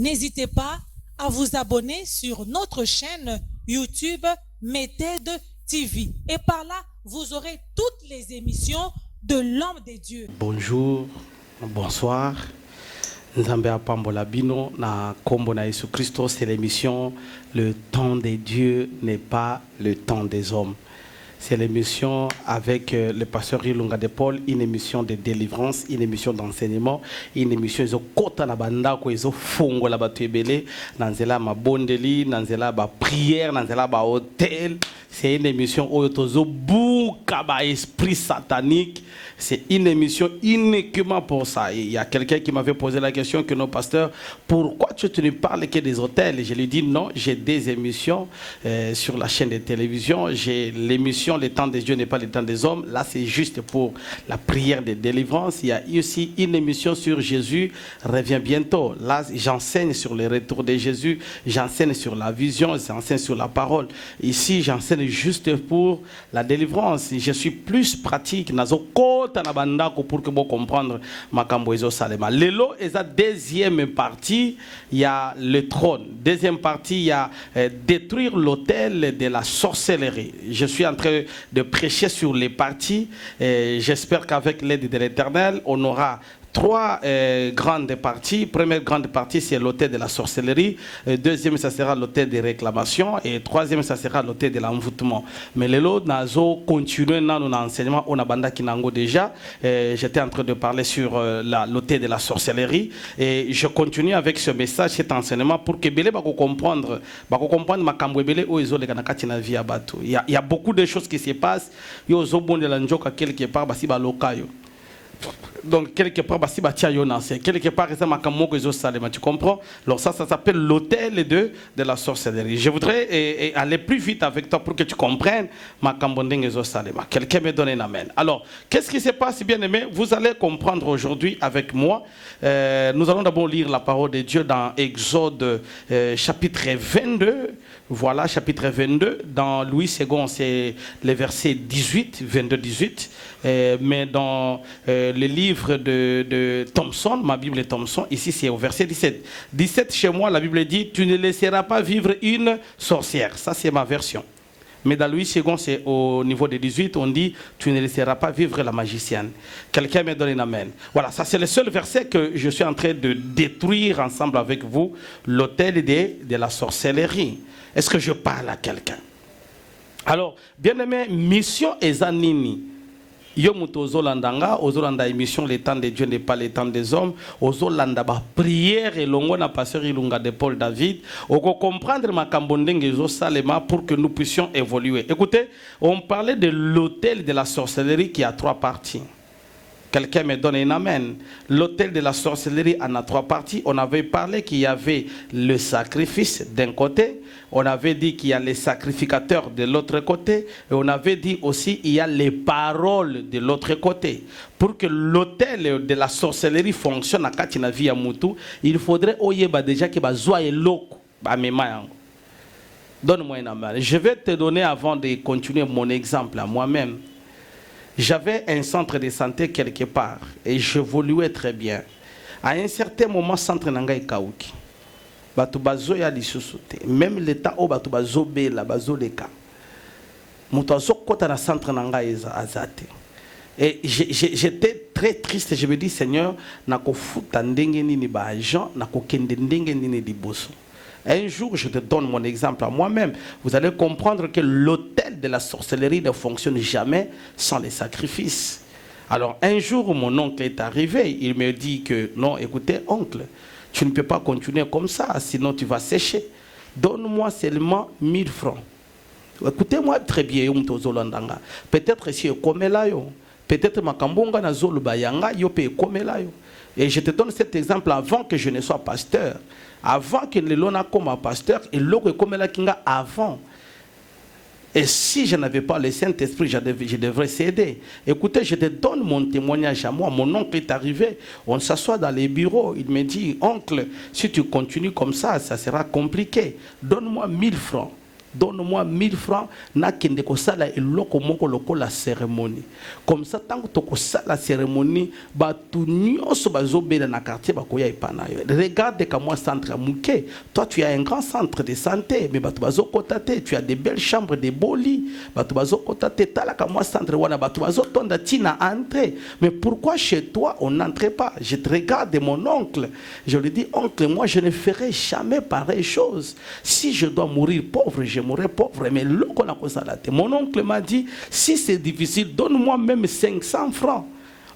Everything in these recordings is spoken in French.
N'hésitez pas à vous abonner sur notre chaîne YouTube Méthode TV. Et par là, vous aurez toutes les émissions de l'homme de Dieu. Bonjour, bonsoir. Nzambe apambola bino na kombo na Yesu Christo, c'est l'émission Le temps des dieux n'est pas le temps des hommes. C'est l'émission avec le pasteur Ilunga de Paul, une émission de délivrance, une émission d'enseignement, une émission izo kota na bandako izo fongo la batebele, nanzela ma bondeli, nanzela ba prière, nanzela ba hôtel. C'est une émission où tozo bouka ba esprit satanique. C'est une émission uniquement pour ça. Il y a quelqu'un qui m'avait posé la question que nos pasteurs, pourquoi tu ne parles que des hôtels? Et je lui dis non, j'ai des émissions sur la chaîne de télévision. J'ai l'émission Le temps des dieux n'est pas le temps des hommes. Là, c'est juste pour la prière de délivrance. Il y a aussi une émission sur Jésus revient bientôt. Là, j'enseigne sur le retour de Jésus. J'enseigne sur la vision. J'enseigne sur la parole. Ici, j'enseigne juste pour la délivrance. Je suis plus pratique. Pour que vous comprendre makambo ezo salema. Lelo est la deuxième partie, il y a le trône. Deuxième partie, il y a détruire l'autel de la sorcellerie. Je suis en train de prêcher sur les parties. J'espère qu'avec l'aide de l'Éternel, on aura trois grandes parties. Première grande partie, c'est l'autel de la sorcellerie. Deuxième, ça sera l'autel des réclamations. Et troisième, ça sera l'autel de l'envoûtement. Mais les lots, nazo continuer dans nos enseignements. On a banda kinango déjà. J'étais en train de parler sur l'autel de la sorcellerie. Et je continue avec ce message, cet enseignement, pour que Bélé va comprendre ma kambo Bélé ou iso les ganakati na vie abatu. Il y a beaucoup de choses qui se passent. Yo zo bon de l'anjoka quelque part, basi ba lokayo. Donc quelque part quelque part tu comprends. Alors ça s'appelle l'autel de la sorcellerie. Je voudrais aller plus vite avec toi pour que tu comprennes ma kambondeng salema. Quelqu'un me donne un amen. Alors qu'est-ce qui se passe, bien aimé? Vous allez comprendre aujourd'hui avec moi. Nous allons d'abord lire la parole de Dieu dans Exode chapitre 22. Voilà, chapitre 22. Dans Louis II, c'est le verset 18, 22-18. Mais dans le livre de Thompson, ma Bible est Thompson, ici c'est au verset 17. 17, chez moi, la Bible dit, tu ne laisseras pas vivre une sorcière. Ça, c'est ma version. Mais dans Louis II, c'est au niveau de 18, on dit, tu ne laisseras pas vivre la magicienne. Quelqu'un me donne un amen. Voilà, ça c'est le seul verset que je suis en train de détruire ensemble avec vous, l'autel de la sorcellerie. Est-ce que je parle à quelqu'un? Alors, bien aimé, mission ezanini. Yo muto ozolandanga, ozolanda émission Le temps de Dieu n'est pas le temps des hommes, ozolanda ba prière et longo na pasteur Ilunga de Paul David, oko comprendre ma kambondenge ezo salema pour que nous puissions évoluer. Écoutez, on parlait de l'autel de la sorcellerie qui a trois parties. Quelqu'un me donne un amen. L'autel de la sorcellerie en a trois parties. On avait parlé qu'il y avait le sacrifice d'un côté. On avait dit qu'il y a les sacrificateurs de l'autre côté. Et on avait dit aussi qu'il y a les paroles de l'autre côté. Pour que l'autel de la sorcellerie fonctionne à Katina Via Moutou, il faudrait oyeba déjà que bazoa et loko. Donne-moi un amen. Je vais te donner, avant de continuer mon exemple à moi-même. J'avais un centre de santé quelque part et j'évoluais très bien. À un certain moment, centre nanga ikauki. Batu bazo ya lisusute. Même l'état où batu bazo bela bazo leka. Muto azo kota na centre nanga azate. Et j'étais très triste. Je me dis, Seigneur, nako futa ndenge nini ba agent, nako kende ndenge nini di boso. Un jour, je te donne mon exemple à moi-même. Vous allez comprendre que l'autel de la sorcellerie ne fonctionne jamais sans les sacrifices. Alors, un jour, mon oncle est arrivé. Il me dit que, non, écoutez, oncle, tu ne peux pas continuer comme ça, sinon tu vas sécher. Donne-moi seulement 1000 francs. Écoutez-moi très bien, peut-être si comme là, peut-être ma kambonga na zolo bayanga, yo pe comme là. Et je te donne cet exemple avant que je ne sois pasteur. Avant que le lona comme pasteur, et l'autre comme la kinga avant. Et si je n'avais pas le Saint-Esprit, je devrais céder. Écoutez, je te donne mon témoignage à moi. Mon oncle est arrivé, on s'assoit dans les bureaux. Il me dit, oncle, si tu continues comme ça, ça sera compliqué. Donne-moi 1000 francs. donne-moi 1000 francs, na kende ko sala eloko moko loko la cérémonie. Comme ça, tant que tu as la cérémonie, tu as na quartier, regarde comme moi centre Mouké. Toi, tu as un grand centre de santé, mais tu as des belles chambres, des beaux lits. Tu as comme moi centre mais pourquoi chez toi, on n'entrait pas? Je te regarde mon oncle. Je lui dis, oncle, moi, je ne ferai jamais pareille chose. Si je dois mourir pauvre, je mourrai pauvre. Mais mon oncle m'a dit, si c'est difficile, donne-moi même 500 francs.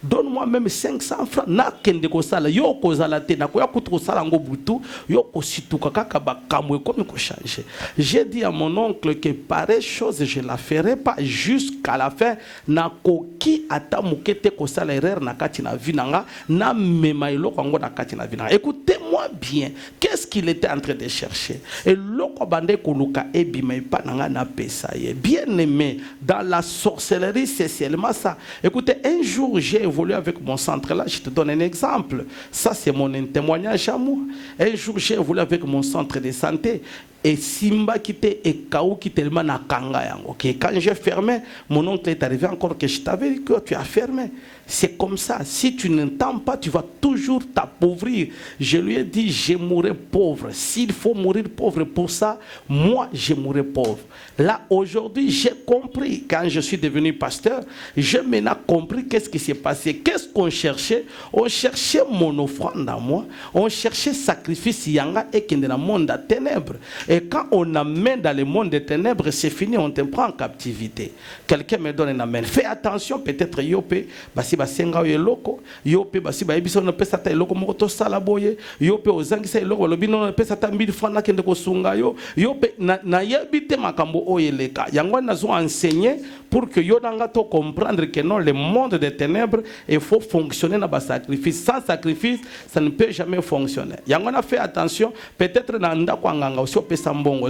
Donne-moi même 500 francs. Na kende ko sala yo ko zala te na ko ya kutu sala ngo butu yo ko situka kaka ba kamwe comme ko changer. J'ai dit à mon oncle que pareille chose je la ferai pas jusqu'à la fin na koki ata mukete ko sala erreur na kati na vinanga na mema iloko ngo na kati na vinanga. Écoutez-moi bien, qu'est-ce qu'il était en train de chercher? Et loko bande ko luka ebima pa nanga na pesa ye. Bien aimé, dans la sorcellerie c'est seulement ça. Écoutez, un jour j'ai évolué avec mon centre là, je te donne un exemple. Ça c'est mon témoignage à moi. Un jour j'ai évolué avec mon centre de santé. Et Simba qui était et Kaou qui tellement na kanga. Ok, quand j'ai fermé, mon oncle est arrivé encore que je t'avais dit que tu as fermé. C'est comme ça. Si tu n'entends pas, tu vas toujours t'appauvrir. Je lui ai dit, je mourrai pauvre. S'il faut mourir pauvre pour ça, moi, je mourrai pauvre. Là, aujourd'hui, j'ai compris. Quand je suis devenu pasteur, j'ai maintenant compris qu'est-ce qui s'est passé. Qu'est-ce qu'on cherchait? On cherchait mon offrande à moi. On cherchait sacrifice yanga et qui est dans le monde des ténèbres. Et quand on amène dans le monde des ténèbres, c'est fini, on te prend en captivité. Quelqu'un me donne un amen. Fais attention, peut-être Yopé, basi basenga yeloko, Yopé, basi baibisa on peut s'attaquer loko moto salaboye, Yopé ozangi sa yeloko, le bino on peut s'attaquer 1000 francs na kende ko sunga yo, Yopé na yebite makambo oyeleka. Yango nazo enseigner pour que yodanga to comprendre que non, le monde des ténèbres, il faut fonctionner dans le sacrifice. Sans sacrifice, ça ne peut jamais fonctionner. Yango na fait attention, peut-être nanda kwa nganga aussi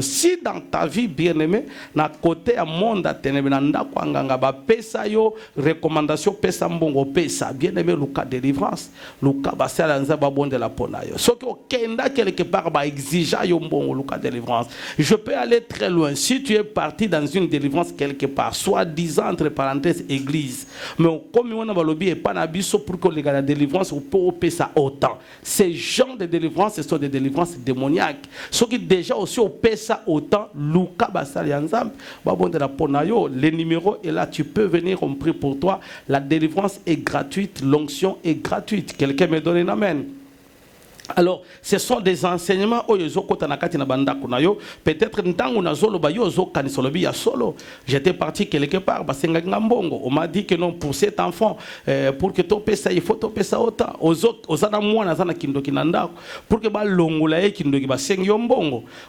si dans ta vie bien-aimée, na côté à monde à ténèbres, nanda kwa nganga ba pesa yo recommandation pesa mbongo pesa bien-aimé Luka délivrance, Luka ba sala nza ba bonde la pona yo. So que kenda quelque part ba exija yo mbongo Luka délivrance. Je peux aller très loin. Si tu es parti dans une délivrance quelque part, soit disant entre parenthèses église, mais comme on a balobi et pas na biso pour que les gars la délivrance ou pour pesa autant. Ces gens de délivrance, ce sont des délivrances démoniaques. Ceux qui déjà aussi au pesa autant Luka basali ensemble babonde la ponayo, le numéro est là, tu peux venir, on prie pour toi, la délivrance est gratuite, l'onction est gratuite. Quelqu'un me donne un amen. Alors, ce sont des enseignements peut-être j'étais parti quelque part, on m'a dit que non, pour cet enfant, pour que tu payes ça, il faut te payer ça autant. Aux autres, pour que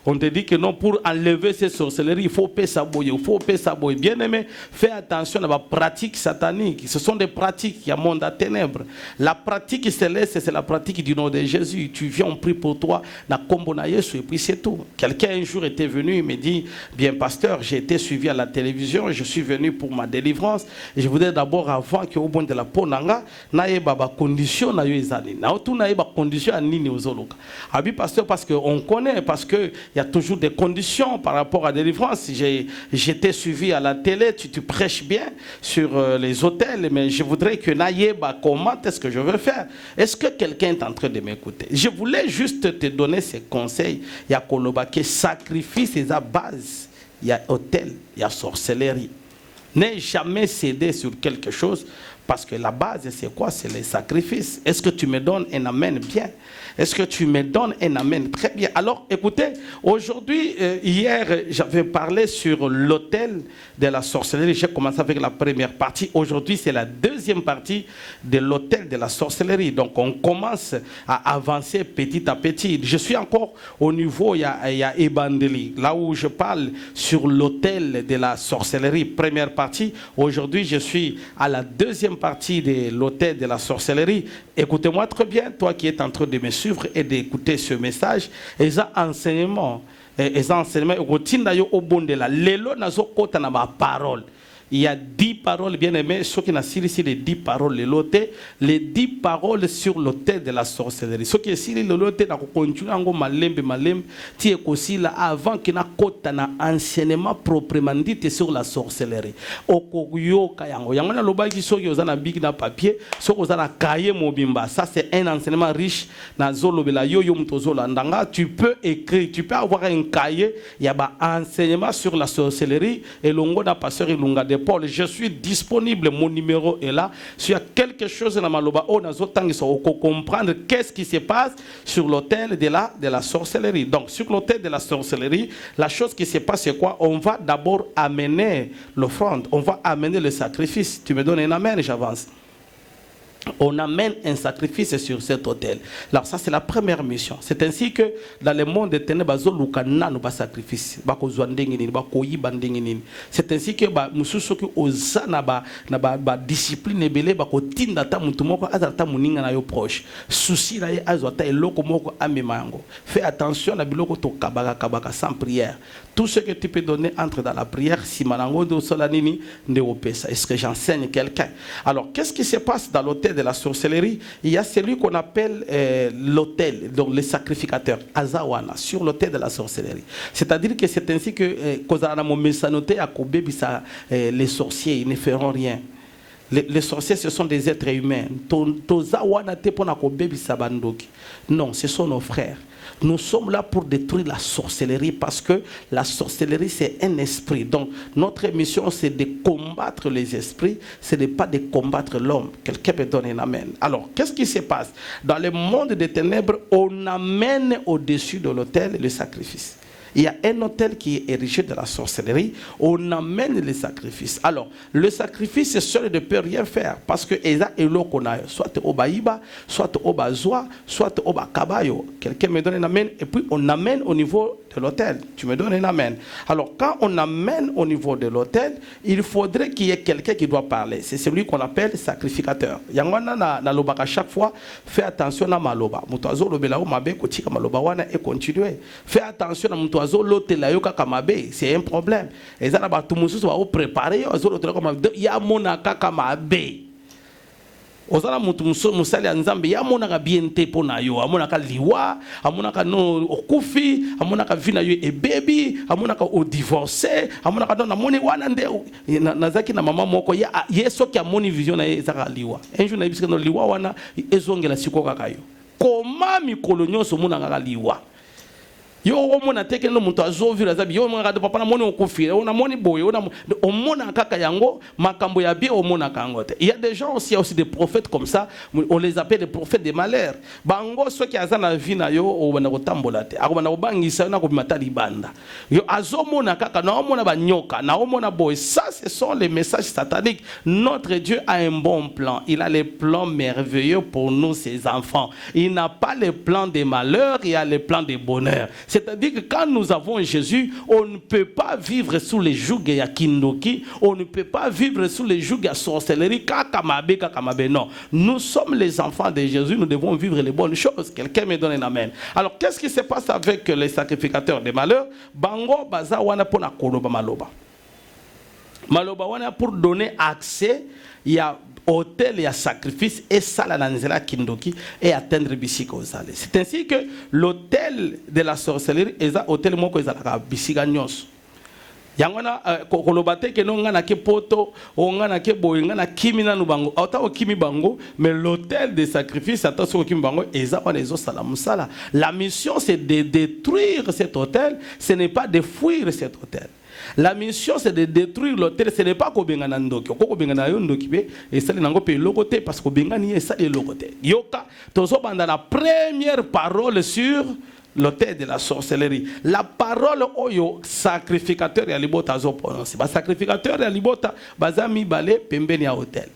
on te dit que non, pour enlever ces sorcelleries, il faut payer ça, il faut payer ça. Bien aimé, fais attention à la pratique satanique. Ce sont des pratiques qui monde à ténèbres. La pratique céleste, c'est la pratique du nom de Jésus. Tu viens, on prie pour toi, na kombo na Yesu, et puis c'est tout. Quelqu'un un jour était venu, il me dit, bien pasteur, j'ai été suivi à la télévision, je suis venu pour ma délivrance, et je voudrais d'abord, avant que au bon de la ponanga, na yeba ba condition na yo ezali, na otu na yeba condition à nini ozoloka. Abi pasteur, parce qu'on connaît, parce que il y a toujours des conditions par rapport à la délivrance. J'étais suivi à la télé, tu prêches bien sur les hôtels, mais je voudrais que na yeba comment est-ce que je veux faire. Est-ce que quelqu'un est en train de m'écouter? Je voulais juste te donner ces conseils. Il y a Koloba qui sacrifice ses bases. Il y a hôtel, il y a sorcellerie. N'aie jamais cédé sur quelque chose parce que la base, c'est quoi? C'est les sacrifices. Est-ce que tu me donnes un amen bien? Est-ce que tu me donnes un amen? Très bien. Alors, écoutez, aujourd'hui, hier, j'avais parlé sur l'autel de la sorcellerie. J'ai commencé avec la première partie. Aujourd'hui, c'est la deuxième partie de l'autel de la sorcellerie. Donc, on commence à avancer petit à petit. Je suis encore au niveau, il y a Ebandeli, là où je parle sur l'autel de la sorcellerie. Première partie. Aujourd'hui, je suis à la deuxième partie de l'autel de la sorcellerie. Écoutez-moi très bien, toi qui es en train de me suivre et d'écouter ce message, et ça enseignement, et ça enseignement, au bon de la, l'élo nazo kota na ma parole. il y a 10 paroles, bien aimés, ceux qui n'ont ici les 10 paroles, les 10 paroles sur l'autel de la sorcellerie. Ceux qui sont le l'autel, ils continuent à malembe, tie aussi là avant qu'il n'a pas un enseignement proprement dit sur la sorcellerie. Okoyo kayango, yangona loba qui sont aux anabig na papier, ceux aux anakaye mobimba. Ça c'est un enseignement riche na zolo bela yo mtozola ndanga. Tu peux écrire, tu peux avoir un cahier, il y a un enseignement sur la sorcellerie et l'ongo na pasteur Ilunga de Paul. Je suis disponible, mon numéro est là. S'il y a quelque chose dans Maloba, on a comprendre qu'est-ce qui se passe sur l'autel de la sorcellerie. Donc, sur l'autel de la sorcellerie, la chose qui se passe, c'est quoi? On va d'abord amener l'offrande, on va amener le sacrifice. Tu me donnes un amen, j'avance. On amène un sacrifice sur cet autel. Alors ça c'est la première mission. C'est ainsi que dans le monde des ténèbres, sacrifice. C'est ainsi que discipline proche. Souci fais attention sans prière. Tout ce que tu peux donner entre dans la prière. Est-ce que j'enseigne quelqu'un? Alors qu'est-ce qui se passe dans l'autel de la sorcellerie? Il y a celui qu'on appelle l'autel, donc les sacrificateurs, Azawana, sur l'autel de la sorcellerie. C'est-à-dire que c'est ainsi que les sorciers, ils ne feront rien. Les sorciers, ce sont des êtres humains. Non, ce sont nos frères. Nous sommes là pour détruire la sorcellerie parce que la sorcellerie c'est un esprit. Donc notre mission c'est de combattre les esprits, ce n'est pas de combattre l'homme. Quelqu'un peut donner un amen. Alors qu'est-ce qui se passe? Dans le monde des ténèbres, on amène au-dessus de l'autel le sacrifice. Il y a un autel qui est érigé de la sorcellerie. On amène les sacrifices. Alors, le sacrifice seul ne peut rien faire. Parce que Eza et l'Okonayo, soit au Baïba, soit au Bazoa, soit au Bakabayo. Quelqu'un me donne un amen. Et puis, on amène au niveau de l'autel. Tu me donnes un amen. Alors, quand on amène au niveau de l'autel, il faudrait qu'il y ait quelqu'un qui doit parler. C'est celui qu'on appelle sacrificateur. Yangwana na lobaka chaque fois, fais attention à ma loba. Mutazo lobelao mabe kotika maloba wana et continuer. Fais attention à mutazo. C'est un problème. Et ça, il faut préparer. Il y a mon akakamabe. Ozala mutu musali anzambe ya monaka bien te pona yo amonaka liwa amonaka no okufi amonaka vina yo e baby amonaka o divorcé amonaka don amoni wana nde nazaki na mama moko ya yeso ki amoni vision na ezaka liwa un jour na bisika no liwa wana ezongela sikoka kayo koma mikolo nyonso monaka liwa yo omona teke no muntu azovira zabi yo mwana papa na moni okufira ona moni boye ona omona kaka yango makambo ya bien omona kangote. Il y a des gens aussi, il y a aussi des prophètes comme ça, on les appelle des prophètes des malheurs. Bango ceux qui azana vina yo obana kotambola te akobana obangisa na kobimata libanda yo azomona kaka na omona banyoka na omona boye. Ça ce sont les messages sataniques. Notre Dieu a un bon plan, il a les plans merveilleux pour nous ses enfants. Il n'a pas les plans des malheurs, il a les plans des bonheurs. C'est-à-dire que quand nous avons Jésus, on ne peut pas vivre sous les jougs de Kindoki, on ne peut pas vivre sous les jougs de sorcellerie, kakamabe, non. Nous sommes les enfants de Jésus, nous devons vivre les bonnes choses. Quelqu'un me donne un amen. Alors, qu'est-ce qui se passe avec les sacrificateurs des malheurs? Bango, baza, wana pona koloba maloba. Maloba, wana pour donner accès, il y a hôtel et à sacrifice et ça la nanzela kindoki et atteindre bisika ozale. C'est ainsi que l'hôtel de la sorcellerie est un hôtel moko ezalaka bisika nyonso. Yangona kolobate ke no ngana ke poto o ngana ke boye ngana kimi na nubango ata o kimi bango mais l'hôtel de sacrifice ata so kimi bango eza wana ezo sala musala. La mission c'est de détruire cet hôtel, ce n'est pas de fuir cet hôtel. La mission c'est de détruire l'hôtel, ce n'est pas kobengana ndoki okobengana yo ndoki be et ça nango pe lokote parce que bengani et ça le lokote yoka tozo banda la première parole sur l'hôtel de la sorcellerie. La parole oyo sacrificateur ya libota zo prononcer ba sacrificateur ya libota bazami balé pembeni ya hôtel.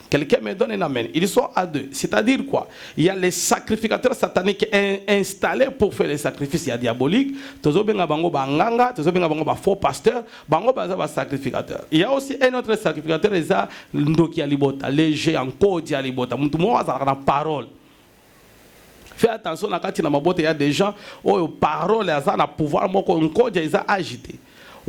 Quelqu'un me donne un amen. Ils sont à deux. C'est-à-dire quoi? Il y a les sacrificateurs sataniques installés pour faire les sacrifices. Il y a diaboliques. Tozo benga bango banganga, tozo benga bango ba faux pasteur, bango baza ba sacrificateur. Il y a aussi un autre sacrificateur, les a ndoki alibota, léger en code alibota. Muntu mo azala na parole. Fais attention na kati na mabote, il y a des gens où parole aza na pouvoir moko en code ils a agité.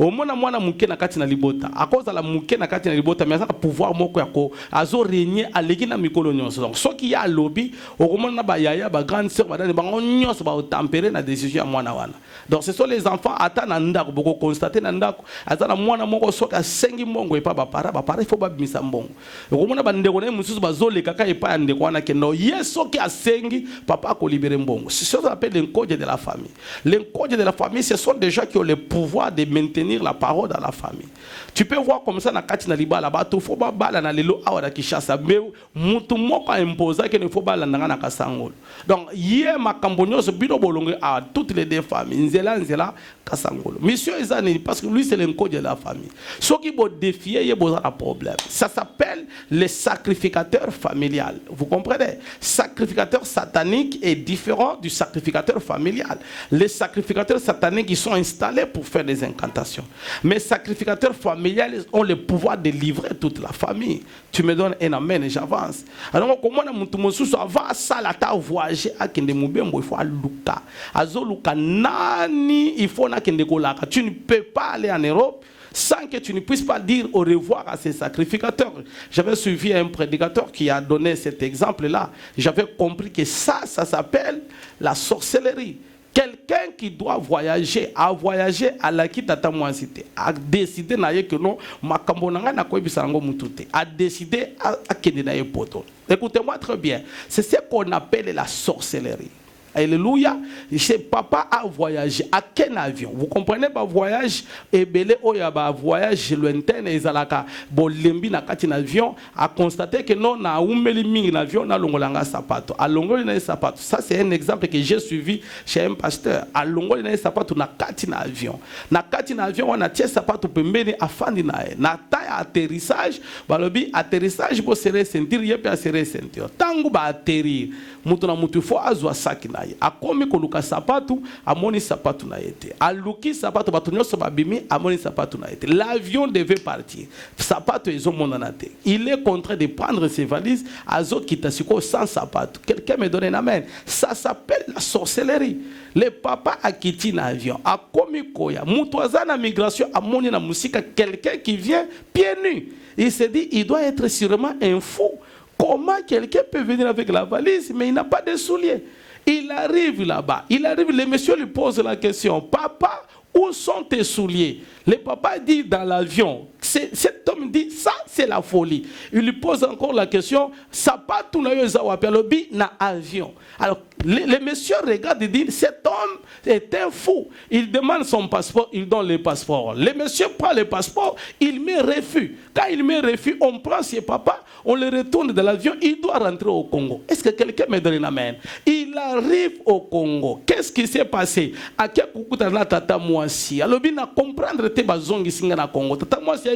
omona mwana muke na kati na libota akoza la muke na kati na libota mais ça pouvoir moko ya ko azo régner aleki na mikolo nyonso donc soki ya lobi okomona na ba yaya ba grande sœur ba dane bango nyonso ba tempérer na décision ya mwana wana donc ce sont les enfants ata na ndako boko constater na ndako ata na mwana moko soki asengi mbongo epa ba para il faut ba bimisa mbongo okomona ba ndeko na mususu bazoleka ka epa ya ndeko wana kendo yeso ki asengi papa ko libérer mbongo c'est ce qu'on appelle l'encode de la famille. L'encode de la famille, ce sont des gens qui ont le pouvoir de maintenir la parole dans la famille. Tu peux voir comme ça na kati na liba là-bas, tu faut pas bala na lelo awa da kishasa, mais mutu moko imposa que ne faut pas la na kasangolo. Donc hier makambo nyonso bino bolonge à toutes les deux familles, nzela kasangolo. Monsieur Ezani parce que lui c'est l'encode de la famille. Ce qui peut défier il y a un problème. Ça s'appelle le sacrificateur familial. Vous comprenez? Sacrificateur satanique est différent du sacrificateur familial. Les sacrificateurs sataniques ils sont installés pour faire des incantations. Mais sacrificateurs familiales ont le pouvoir de livrer toute la famille. Tu me donnes un amen et j'avance. Alors comment on mutu mosusu avant ça la ta voyager à kende mubembo il faut aluka. Azoluka nani il faut na kende kolaka. Tu ne peux pas aller en Europe sans que tu ne puisses pas dire au revoir à ces sacrificateurs. J'avais suivi un prédicateur qui a donné cet exemple-là. J'avais compris que ça s'appelle la sorcellerie. Quelqu'un qui doit voyager, a voyagé à la Kitatamoisité, a décidé que non, Makambonanga n'a pas mutute, a décidé à Kedenaye Poto. Écoutez-moi très bien, c'est ce qu'on appelle la sorcellerie. Alléluia. Chez papa a voyagé. À quel avion? Vous comprenez pas voyage et belé oyaba voyage lointain et zalaka bolembi na kati na avion a constaté que non na umeli mingi na avion na longolanga sapato. A longoli na sapato. Ça c'est un exemple que j'ai suivi chez un pasteur. A longoli na sapato na kati na avion. Na kati na avion on a tie sapato pembeni afandi na e. Na taille atterrissage, balobi atterrissage pour serrer ceinture yepe a serrer ceinture. Tangu ba atterrir. Mutu na mutu fo azwa saki na ye. Akomi koluka sapatu, amoni sapatu na yete. Aluki sapatu batu nyoso babimi, amoni sapatu na yete. L'avion devait partir. Sapatu ezo monanate. Il est contraint de prendre ses valises, azot kitasiko sans sapatu. Quelqu'un me donne un amen. Ça s'appelle la sorcellerie. Le papa a quitté l'avion. Akomi koya. Mutuaza na migration, amoni na musika, quelqu'un qui vient pieds nus. Il s'est dit, il doit être sûrement un fou. Comment quelqu'un peut venir avec la valise, mais il n'a pas de souliers? Il arrive là-bas. Il arrive, le monsieur lui pose la question. Papa, où sont tes souliers? Le papa dit dans l'avion. Cet homme dit, ça c'est la folie. Il lui pose encore la question. Ça pas tout na avion. Alors, le monsieur regarde et dit, cet homme est un fou. Il demande son passeport, il donne le passeport. Le monsieur prend le passeport, il met refus. Quand il met refus, on prend ses papas, on le retourne de l'avion, il doit rentrer au Congo. Est-ce que quelqu'un me donne une amen? Il arrive au Congo. Qu'est-ce qui s'est passé? À quel coup tata moisi? Alors, il a comprendre te bazongi singa na Congo. Tata moisi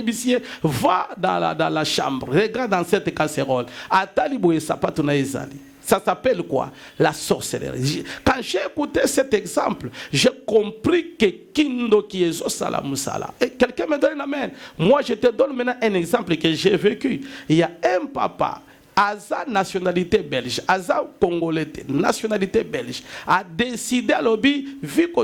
va dans la chambre, regarde dans cette casserole. Atali boye sapato na ezali. Ça s'appelle quoi? La sorcellerie. Quand j'ai écouté cet exemple, j'ai compris que Kindo qui est au Salamusala. Et quelqu'un me donne une amen. Moi, je te donne maintenant un exemple que j'ai vécu. Il y a un papa. Aza nationalité belge, Aza congolais, nationalité belge, a décidé à l'objet, vu que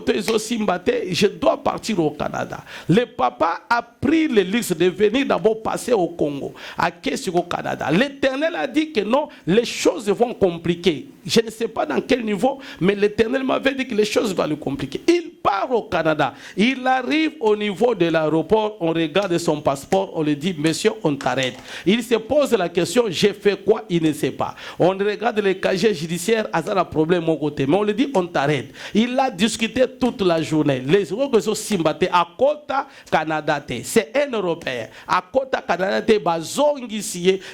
je dois partir au Canada. Le papa a pris le luxe de venir d'abord passer au Congo, à qu'est-ce au Canada. L'Éternel a dit que non, les choses vont compliquer. Je ne sais pas dans quel niveau, mais l'Éternel m'avait dit que les choses vont le compliquer. Il part au Canada. Il arrive au niveau de l'aéroport, on regarde son passeport, on lui dit, monsieur, on t'arrête. Il se pose la question, j'ai fait quoi? Il ne sait pas. On regarde les casiers judiciaires, ça a un problème au côté, mais on lui dit, on t'arrête. Il a discuté toute la journée. Les organisations Simbate à Kota Canada, c'est un Européen. À Kota Canada,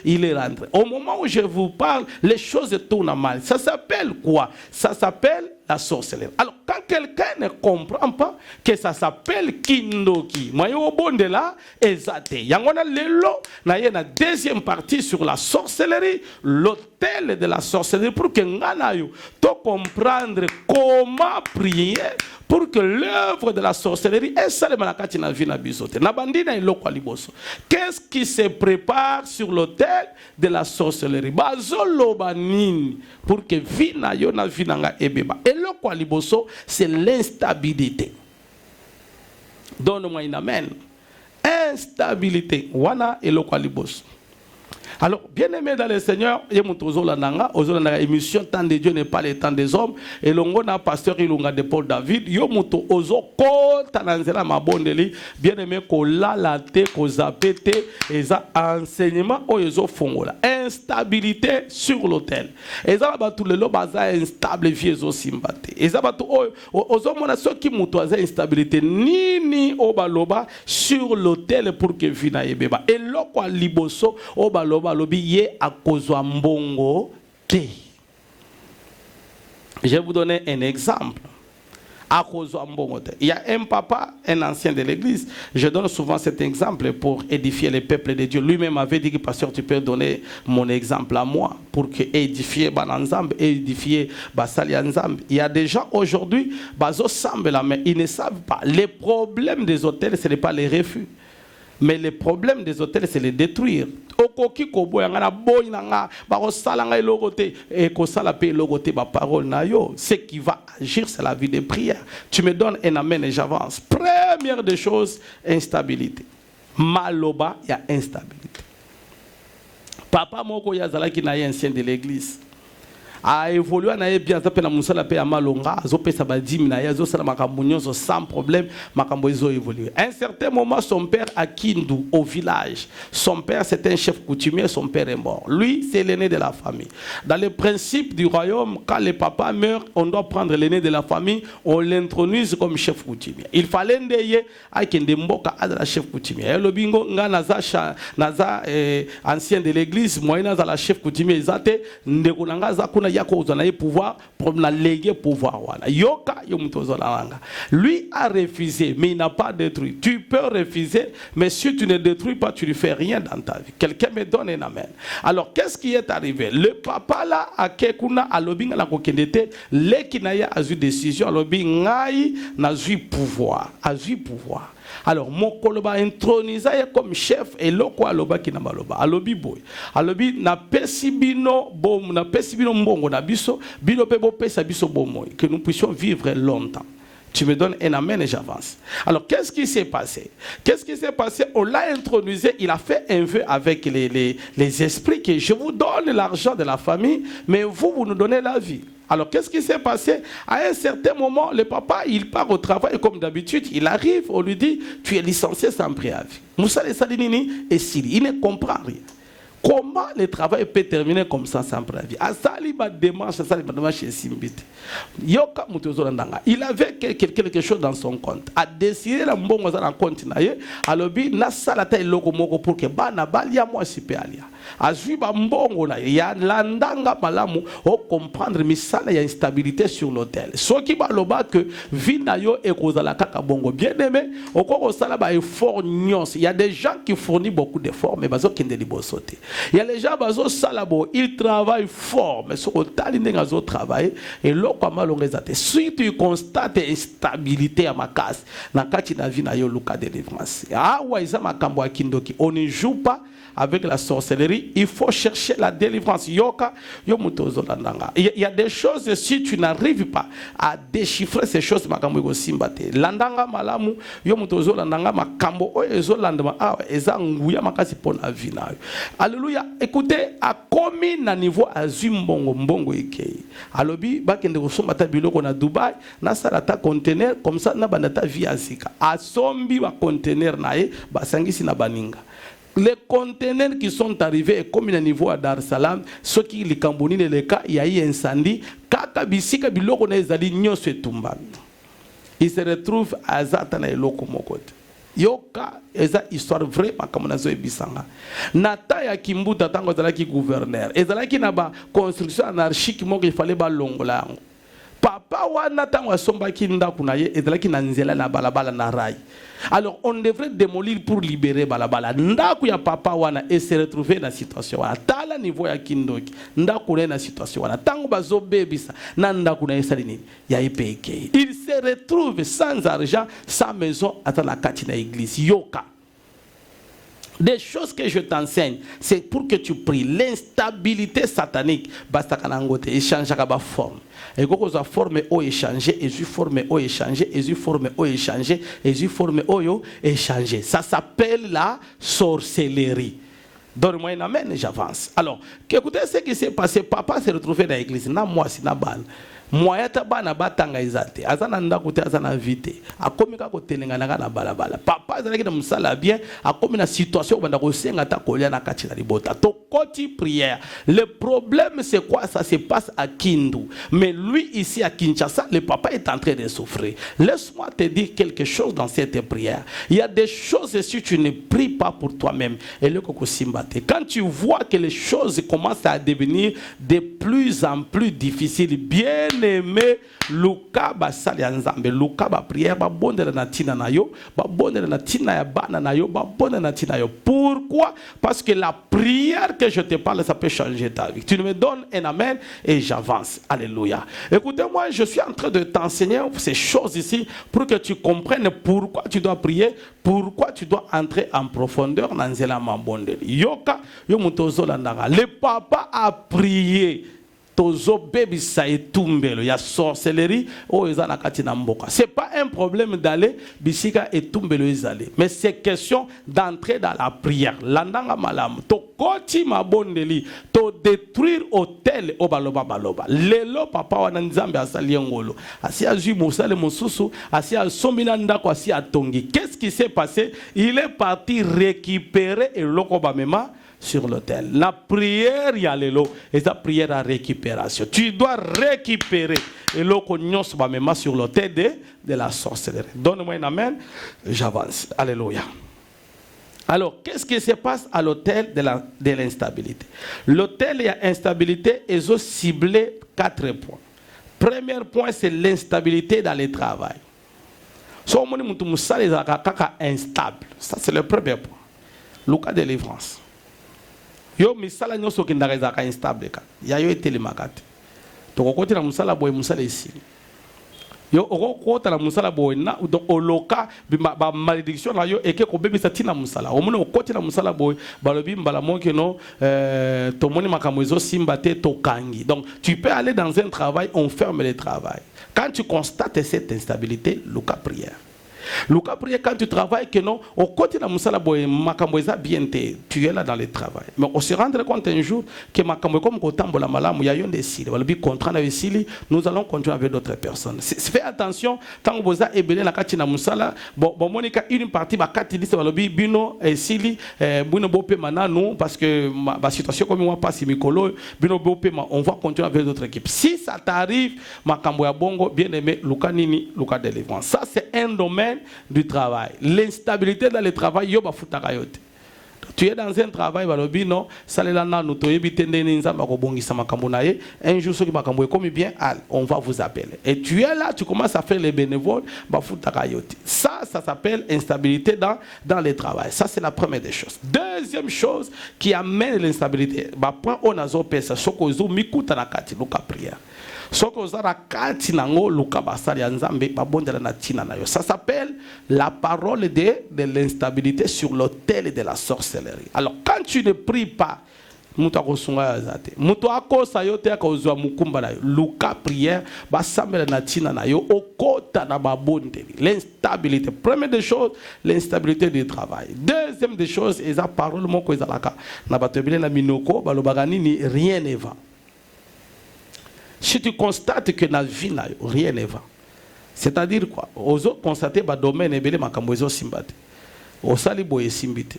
il est rentré. Au moment où je vous parle, les choses tournent mal. Ça s'appelle quoi? Ça s'appelle la sorcellerie. Alors, quand quelqu'un ne comprend pas que ça s'appelle Kindoki, Mayo Bondela, Ezate. Yangona Lelo, na yena deuxième partie sur la sorcellerie, l'hôtel de la sorcellerie, pour que Nganayo to comprendre comment prier pour que l'œuvre de la sorcellerie est seulement la katina vina bisote. Nabandina ilo kwa liboso. Qu'est-ce qui se prépare sur l'hôtel de la sorcellerie? Bazolo banini pour que vina yona vinanga ebeba. Et le kwa liboso, c'est l'instabilité. Donne-moi une amen. Instabilité. Wana eloko libos. Alors, bien-aimé dans le Seigneur, il y a une émission Temps de Dieu n'est pas le temps des hommes. Et l'on a pasteur Ilunga de Paul David. Il y a bien-aimé, kola la te, kozapete, et ça enseignement oyezo fongola. Instabilité sur l'autel. Et ça va tout le long baza instable vie zo simbate. Et ça va tout ozo mona ceux qui mutoise instabilité ni obaloba sur l'autel pour que vina yebeba. Et loko liboso obaloba lobi ye akozwa mbongo te. Je vais vous donner un exemple. Il y a un papa, un ancien de l'église. Je donne souvent cet exemple pour édifier les peuples de Dieu. Lui-même avait dit que pasteur, tu peux donner mon exemple à moi pour que édifier Bananzambe, édifier Basalianzambe. Il y a des gens aujourd'hui, mais ils ne savent pas. Les problèmes des hôtels, ce n'est pas les refus. Mais le problème des hôtels, c'est les détruire. Ce qui va agir, c'est la vie de prière. Tu me donnes un amen et j'avance. Première des choses, instabilité. Maloba, il y a instabilité. Papa Moko Yazala qui n'a un ancien de l'église. A évolué na bien ça pena musala pe amalonga zo pesa ba 10 na ya zo sala makambo nyonso sans problème makambo zo évolué. À un certain moment son père à Kindu au village, son père c'était un chef coutumier, son père est mort. Lui c'est l'aîné de la famille. Dans le principe du royaume, quand le papa meurt, on doit prendre l'aîné de la famille, on l'introduise comme chef coutumier. Il fallait ndeye akende mboka à la chef coutumier. Le bingo nga naza ancien de l'église, moi na la chef coutumier zate ndeko nanga za kuna yako uzana pouvoir pour na léguer pouvoir wala yoka yomutozolanga. Lui a refusé mais il n'a pas détruit. Tu peux refuser mais si tu ne détruis pas tu ne fais rien dans ta vie. Quelqu'un me donne un amen. Alors qu'est-ce qui est arrivé? Le papa là a kekuna alobinga la kokendete lekinaya a eu décision alobingai na eu pouvoir, a eu pouvoir. Alors, mon koloba intronisé comme chef et loko aloba ki na baloba. Alobi boy. Alobi na pesibino bom na pesibino mbongo na biso, bino pe bo pesa biso bomoy, que nous puissions vivre longtemps. Tu me donnes un amen et j'avance. Alors, qu'est-ce qui s'est passé? Qu'est-ce qui s'est passé? On l'a intronisé, il a fait un vœu avec les esprits que je vous donne l'argent de la famille, mais vous nous donnez la vie. Alors, qu'est-ce qui s'est passé? À un certain moment, le papa, il part au travail et comme d'habitude, il arrive, on lui dit, tu es licencié sans préavis. Moussa le Salinini et Sili, il ne comprend rien. Comment le travail peut terminer comme ça sans préavis? Il avait quelque chose dans son compte. A décidé la mbongo za na compte na ye, alobi na salata eloko moko pour que bana balia moi sipealia. Azui ba mbongo na ya landanga malamu o comprendre misala ya instabilité sur l'hôtel. Soki ba loba que vina yo ekozala kaka bongo bien-aimé, okoko sala ba effort nyons. Il y a des gens qui fournissent beaucoup d'efforts mais bazo kende libosote. Il y a les gens bazo salabo, ils travaillent fort mais so otali ndenga zo travailler et loko malongezate. Si tu constates instabilité à ma casse, na kati na vie na yo luka délivrance. Ah ouais, ça makambo akindoki. On ne joue pas avec la sorcellerie, il faut chercher la délivrance. Yoka, yomutozo landanga. Il y a des choses, si tu n'arrives pas à déchiffrer ces choses, makambo go simbate. Landanga malamu, yomutozo landanga makambo oyezo landama ah eza nguya makasi pona vie na yo. Alléluia. Écoutez, à commis na niveau azumbongo mbongo ikei. Alobi bakende ko somata biloko na Dubai, na salata conteneur comme ça na bandata via zika. Asombi ba conteneur nae basangisi na baninga. Les conteneurs qui sont arrivés, comme il y a un niveau à Dar es Salaam, ceux qui les Camboni, les cas, il y a eu un incendie. Kaka bisika biloko na ezali nyonso etumba. Il se retrouve à Zatana et Lokomokote. Yoka, eza histoire vraie, comme on a dit bisanga. Nata ya Kimbuta tango zalaki gouverneur. Ezalaki na ba construction anarchique mo qu'il fallait ba longola. Papa wana tango asombaki ndaku na ye ezalaki na nzela na balabala na rai. Alors on devrait démolir pour libérer balabala. Ndaku ya papa wana et se retrouver dans la situation wana. Tala niveau ya kindoki. Ndaku na na situation wana. Tango bazo bebisa na ndaku na esali nini ya ipeke. Il se retrouve sans argent, sans maison ata na kati na église. Yoka. Des choses que je t'enseigne, c'est pour que tu pries. L'instabilité satanique, basta kanangote, échange à forme. Et quand on a formé au échanger, et je formé au échanger, et je formé au échanger, et je formé au échanger. Ça s'appelle la sorcellerie. Donne-moi un amen et j'avance. Alors, écoutez ce qui s'est passé. Papa s'est retrouvé dans l'église. Na moi, c'est na ban. Moi, yata bana batanga izate. Azana ndakute azana vite. Akomika ko telengana na balabala. Papa azalaki na musala bien. Akomi na situation banda ko senga ta kolia na kati na libota. To koti prière. Le problème c'est quoi? Ça se passe à Kindu. Mais lui ici à Kinshasa, le papa est en train de souffrir. Laisse-moi te dire quelque chose dans cette prière. Il y a des choses si tu ne pries pas pour toi-même. Et le koko simbate. Quand tu vois que les choses commencent à devenir de plus en plus difficiles, bien aimé, Luka basali nzambe, Luka ba prière ba bondela na tina na yo, ba bondela na tina ya bana na yo, ba bondela na tina yo. Pourquoi? Parce que la prière que je te parle, ça peut changer ta vie. Tu me donnes un amen et j'avance. Alléluia. Écoutez-moi, je suis en train de t'enseigner ces choses ici pour que tu comprennes pourquoi tu dois prier, pourquoi tu dois entrer en profondeur dans zela mambondeli. Yoka yo mutozo landanga. Le papa a prié. Tozo baby sa etumbelo ya sorcellerie o ezana kati na mboka. C'est pas un problème d'aller bisika etumbelo ezale, mais c'est question d'entrer dans la prière. Landanga malam to koti mabondeli to détruire hôtel o baloba baloba. Lelo papa wana nzambe asali ngolo. Asi azui mosale mosusu, asi asombina ndako asi atongi. Qu'est-ce qui s'est passé? Il est parti récupérer et lokoba mema sur l'autel. La prière, il y a l'élo. Et la prière à récupération. Tu dois récupérer et l'ocognon sur l'autel de la sorcellerie. Donne-moi un amen. J'avance. Alléluia. Alors, qu'est-ce qui se passe à l'autel de l'instabilité? L'autel et l'instabilité, ils ont ciblé 4 points. Premier point, c'est l'instabilité dans le travail. So, on instable. Ça, c'est le premier point. Le cas de délivrance. Yo misala nyoso kindageza ka instable ka ya yo etelemakate to kokoti na musala boy musala ici yo okokota na musala boy na do oloka ba malédiction na yo eke ko bebisa tina musala omona okoti na musala boy balobi mbala monke no to moni makambo ezo simba te to kangi. Donc tu peux aller dans un travail, on ferme le travail. Quand tu constates cette instabilité, Luka prière. Luka prière quand tu travailles que non, au côté de la musala boy makamboeza bien te, tu es là dans le travail. Mais on se rendre compte un jour que makambo comme kotambo la malamu ya yon desili, wala bi contrat na vesili, nous allons continuer avec d'autres personnes. Fais attention tant que vous avez ebele na kati na musala, bon monika une partie ba kati liste wala bi bino esili, bino bope mananu parce que ma situation comme moi passe mikolo, bino bope on va continuer avec d'autres équipes. Si ça t'arrive makambo ya bongo bien aimé Luka nini, Luka délivrance. Ça c'est un domaine du travail. L'instabilité dans le travail, yo ba futaka yote. Tu es dans un travail, balobi non, salelana no to yebi tendeni nzamba ko bongisa makambo na ye. Un jour soki makambo e comme bien, on va vous appeler. Et tu es là, tu commences à faire les bénévoles, ba futaka yote. Ça s'appelle instabilité dans le travail. Ça c'est la première des choses. Deuxième chose qui amène l'instabilité, ba point on azo pesa soko zo mikuta na kati luka prière. Ça s'appelle la parole de l'instabilité sur l'autel de la sorcellerie. Alors quand tu ne pries pas, Luka prière, l'instabilité. Première des choses, l'instabilité du travail. Deuxième des choses, et la parole rien ne va. Si tu constates que dans la vie, rien ne va. C'est-à-dire quoi? Aux autres constater que le domaine est belé, makambo ezo simbate. Au sali boye simbite.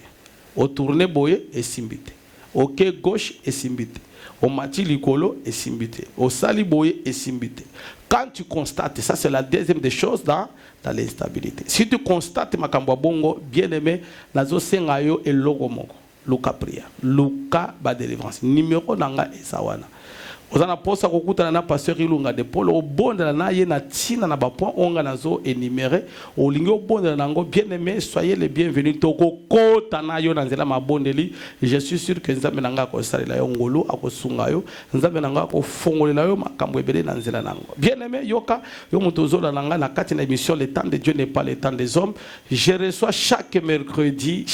Au tourné boye et simbite. Au quai gauche et simbite. Au mati likolo et simbite. Au sali boye et simbite. Quand tu constates, ça c'est la deuxième des choses dans l'instabilité. Si tu constates makambo bongo, bien aimé, nazo sengayo et logo moko. Luka prière. Luka ba délivrance. Numéro nanga esawana. Ozana posa kokuta na pasteur Ilunga de Paul au bonde na ye na tina na ba point onga nazo énuméré o lingo bonde na ngo bien aimé soyez les bienvenus toko kota na yo na nzela mabondeli je suis sûr que nzambe nanga ko salela yo ngolo akosunga yo nzambe nanga ko fongolela yo makambo ebele na nzela nango bien aimé yoka yo mutozo la nanga na kati na émission le temps de Dieu n'est pas le temps des hommes je reçois chaque mercredi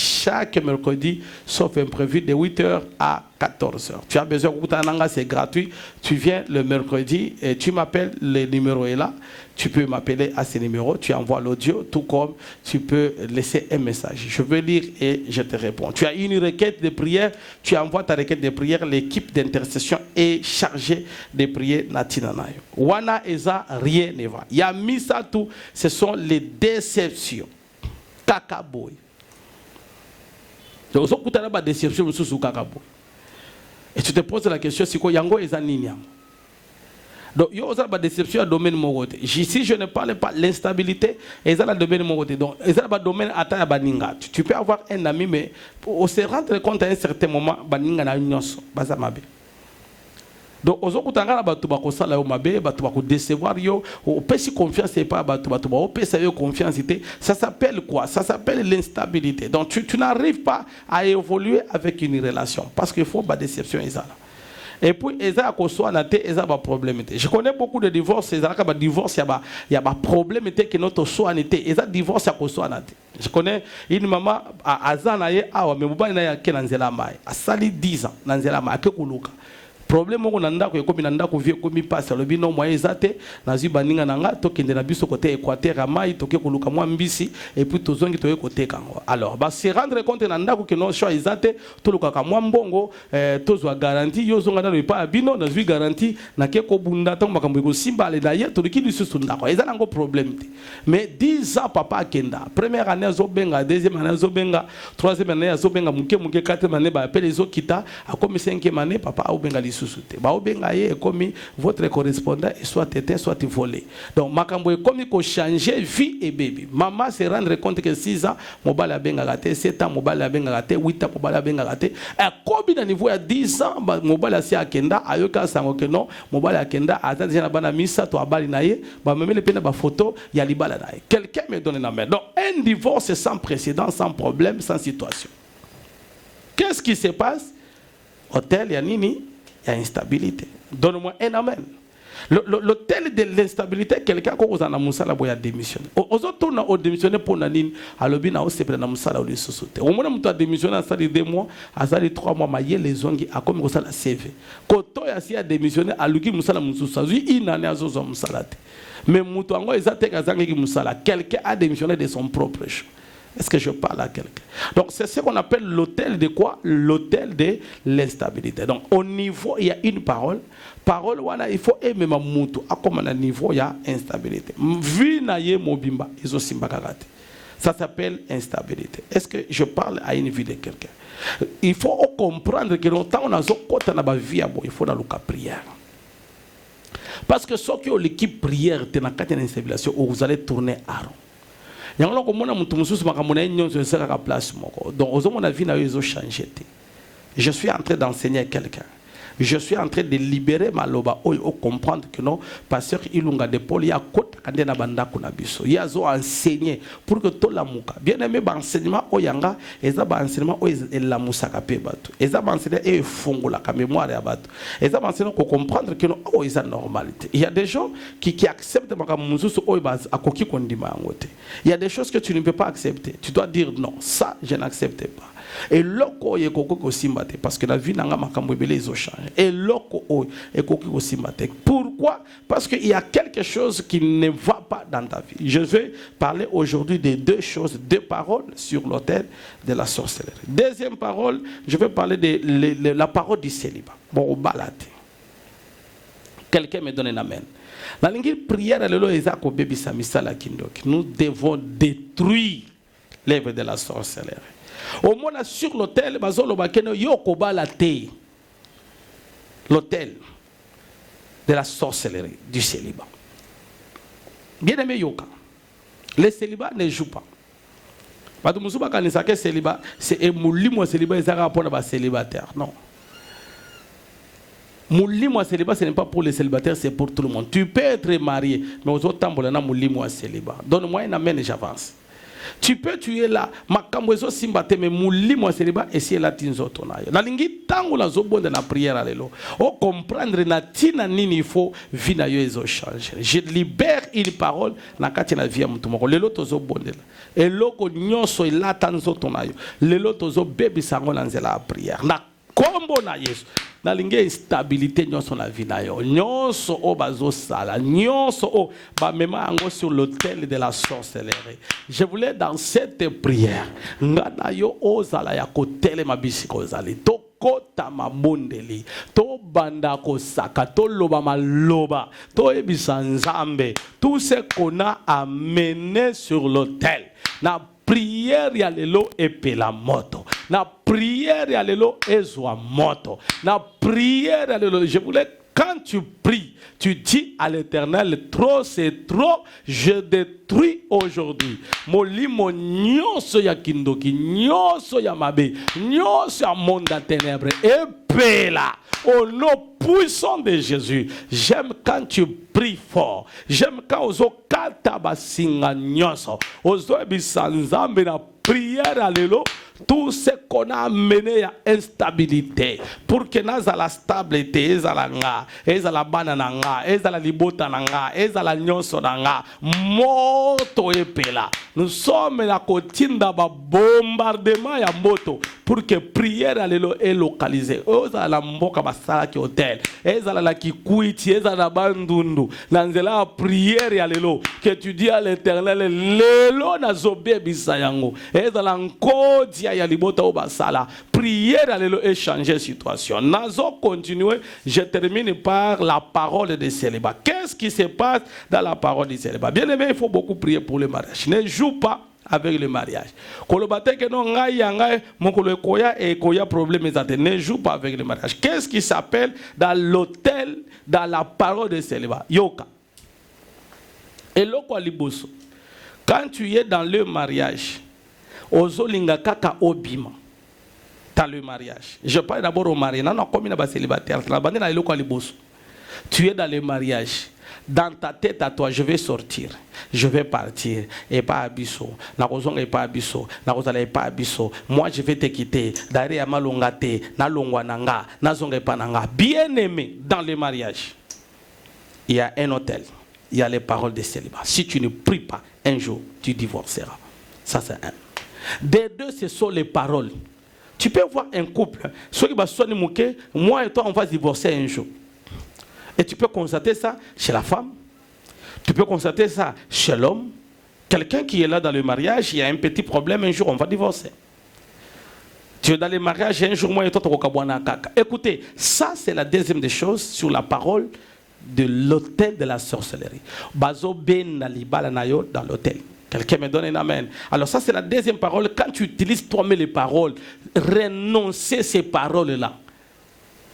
sauf imprévu de 8h à 14h. Tu as besoin de c'est gratuit. Tu viens le mercredi et tu m'appelles, le numéro est là. Tu peux m'appeler à ce numéro, tu envoies l'audio, tout comme tu peux laisser un message. Je veux lire et je te réponds. Tu as une requête de prière, tu envoies ta requête de prière, l'équipe d'intercession est chargée de prier Natinanayo. Wana Eza, rien ne va. Yamisa tout, ce sont les déceptions. Kakaboy. Donc, on a des déceptions sous Kakaboy. Et tu te poses la question, c'est quoi Yango Eza Nini? Donc, il y a des déceptions à domaine mogote. Ici, je ne parle pas de l'instabilité, et ça, le domaine mogote. Donc, il y a des domaine à Baninga. Tu peux avoir un ami, mais on se rendre compte à un certain moment, Baninga na union, Bazamabe. Donc, aux autres, on a des gens qui décevoir, on peut se confiance et pas, on peut se confiance. Ça s'appelle quoi? Ça s'appelle l'instabilité. Donc, tu n'arrives pas à évoluer avec une relation parce qu'il faut des déceptions. Et puis, il y a des problèmes. Je connais beaucoup de divorces. Il y a des divorces, il y a des problèmes que notre soin était. Il y a des divorces à je connais une maman à Azanaye, mais elle a sali 10 ans. Problème on nanda ko ekomi nanda ko vie komi passe le bino moyen ezate nazi baninga nanga to kende na biso côté équateur amai to ke koluka mwa mbisi et puis tozongi to côté kango alors ba se rendre compte nanda ko ke no choix ezate to luka ka mwa mbongo tozwa garantie yo zonga na le pa bino nazi garantie na ke ko bunda to makambo ko simba le daye to liki lisusu ndako ezana ngo problème mais 10 ans papa kenda première année zo benga deuxième année zo benga troisième année zo benga muke quatrième année ba appelle les okita a comme cinquième année papa au benga comme votre correspondant soit éteint, soit volé. Donc, makambo est comme il faut changer vie et bébé. Maman se rendre compte que 6 ans, mobile a bien raté, 7 ans, mobile a bien raté, 8 ans, mobile a bien raté. Et comme à niveau à 10 ans, mobile a si à Kenda, à Yoka Sango que non, mobile à Kenda, à Tanzania Bana Missa, to Abali Naye, même les peines de photo, il y a l'ibala Naye. Quelqu'un me donne la main. Donc, un divorce sans précédent, sans problème, sans situation. Qu'est-ce qui se passe? Hôtel, Yanini. Il y a instabilité. Donne-moi un amen. L'hôtel de l'instabilité, quelqu'un qui a démissionné, il a démissionné. Aux autres, on a démissionné pour Nanine, à l'objet, on a démissionné. Au moment où on a démissionné, ça fait 2 mois, ça fait 3 mois, il y a les ongles, à comme ça la CV. Quand on a démissionné, à l'objet, on a démissionné, il a démissionné. Mais quelqu'un a démissionné de son propre choix. Est-ce que je parle à quelqu'un? Donc, c'est ce qu'on appelle l'hôtel de quoi? L'hôtel de l'instabilité. Donc, au niveau, il y a une parole. Parole, voilà, il faut aimer ma moutou. À comme à niveau, il y a instabilité. Vu naye mobimba, ils ont simbakarate. Ça s'appelle instabilité. Est-ce que je parle à une vie de quelqu'un? Il faut comprendre que longtemps, on a zokota na ba vie, il faut dans le cas prière. Parce que ce qui est l'équipe prière, vous allez tourner à rond. Donc, je suis en train d'enseigner à quelqu'un. Je suis en train de libérer ma loba ou comprendre que non, pasteur Ilunga de Paul, il y a côté kandena banda kuna biso. Il y a zo enseigner pour que tout la muka. Bien aimé, enseignement oyanga, eza ba enseignement o la musaka pe batu. Eza ba enseignement e fongo la mémoire ya batu. Eza ba enseignement pour comprendre que non, oh eza normalité. Il y a des gens qui acceptent maka mususu o ba akoki kondima ngote. Il y a des choses que tu ne peux pas accepter. Tu dois dire non, ça je n'accepte pas. Et loko ye koko ko simbate parce que la vie nanga makambo ebele ils ont changé. Et loko o e koko ko simbate. Pourquoi? Parce qu'il y a quelque chose qui ne va pas dans ta vie. Je vais parler aujourd'hui de 2 choses, 2 paroles sur l'autel de la sorcellerie. Deuxième parole, je vais parler de la parole du célibat. Bon, au balade. Quelqu'un me donne un amen. La langue prière nous devons détruire l'œuvre de la sorcellerie. Au moins sur l'autel, l'autel de la sorcellerie, du célibat. Bien aimé Yoka, le célibat ne joue pas. Parce que le célibat, c'est un célibat, c'est un célibataire. Non. Moulimo à célibat, ce n'est pas pour les célibataires, c'est pour tout le monde. Tu peux être marié, mais aux autres temps, moulimo à célibat. Donne-moi une amène et j'avance. Tu peux tuer là, makamwezo simbate, mais moulimo à célibat, et si elle a tinzo tonayo. La lingi tango la zobo de la prière à l'élo. O comprendre na tina nini il faut vina yo ezo changer. Je libère une parole, na katina via mutumoko. Lelo tozo bondela. Et loko nyonso il a tanzo tonayo. Lelo tozo bebi sango nanzela la prière. Na kombo na Yesu. Na linge instabilité nyonso na vie na yo. Nyonso o bazo sala. Nyonso o ba mema ango sur l'autel de la sorcellerie. Je voulais dans cette prière. Ngana yo ozala ya kotele mabisi kozali. To kota mabondeli. To banda kosaka. To loba maloba. To ebisa nzambe. Tout ce qu'on a amené sur l'autel. Na prière ya lelo epela moto. Na prière ya lelo ezwa moto. Na prière ya lelo, je voulais, quand tu pries, tu dis à l'Éternel, trop c'est trop, je détruis aujourd'hui. Molimo nyonso ya kindoki, nyonso ya mabe, nyonso ya monde à ténèbres, epela. Au nom puissant de Jésus, j'aime quand tu pries fort. J'aime quand ozo kata basinga nyonso. Ozo bisanzambe na prière alléluia. Tout ce qu'on a amené à instabilité pour que nous la stabilité, ezalanga, ezala banananga, ezala libota nanga, ezala nyonso nanga, moto epela. Nous sommes la kotinda ba bombardement ya moto pour que prière alléluia est localisée. Ezala la mboka basala ki hôtel, ezala la kikuiti, ezala bandundu. Nanzela prière alléluia que tu dis à l'Éternel lelo na zobe bisayango. Ezala nkodi ya libota obasala. Prière alléluia et changer situation. Nazo continuer, je termine par la parole de célibat. Qu'est-ce qui se passe dans la parole de célibat? Bien aimé, il faut beaucoup prier pour le mariage. Ne joue pas avec le mariage. Ne joue pas avec le mariage. Qu'est-ce qui s'appelle dans l'autel, dans la parole de célibat? Yoka. Et loko liboso. Quand tu es dans le mariage, ozolinga kaka obima. Dans le mariage. Je parle d'abord au mariage. Non, comme il y a célibataire. Tu es dans le mariage. Dans ta tête à toi, je vais sortir. Je vais partir. Et pas abisso. Nakozong et pas abisso. Nakozala et pas abisso. Moi, je vais te quitter. D'ailleurs, malongate. Nalongwananga. Nazong pas nanga. Bien aimé dans le mariage. Il y a un hôtel. Il y a les paroles de célibat. Si tu ne pries pas, un jour, tu divorceras. Ça, c'est un. Des deux, ce sont les paroles. Tu peux voir un couple, moi et toi, on va divorcer un jour. Et tu peux constater ça chez la femme. Tu peux constater ça chez l'homme. Quelqu'un qui est là dans le mariage, il y a un petit problème, un jour, on va divorcer. Tu es dans le mariage, un jour, moi et toi, tu vas kaka. Écoutez, ça, c'est la deuxième des choses sur la parole de l'autel de la sorcellerie. Bazo ben nalibala nayo dans l'autel. Quelqu'un me donne un amen. Alors ça c'est la deuxième parole. Quand tu utilises toi-même les paroles, renoncer ces paroles-là.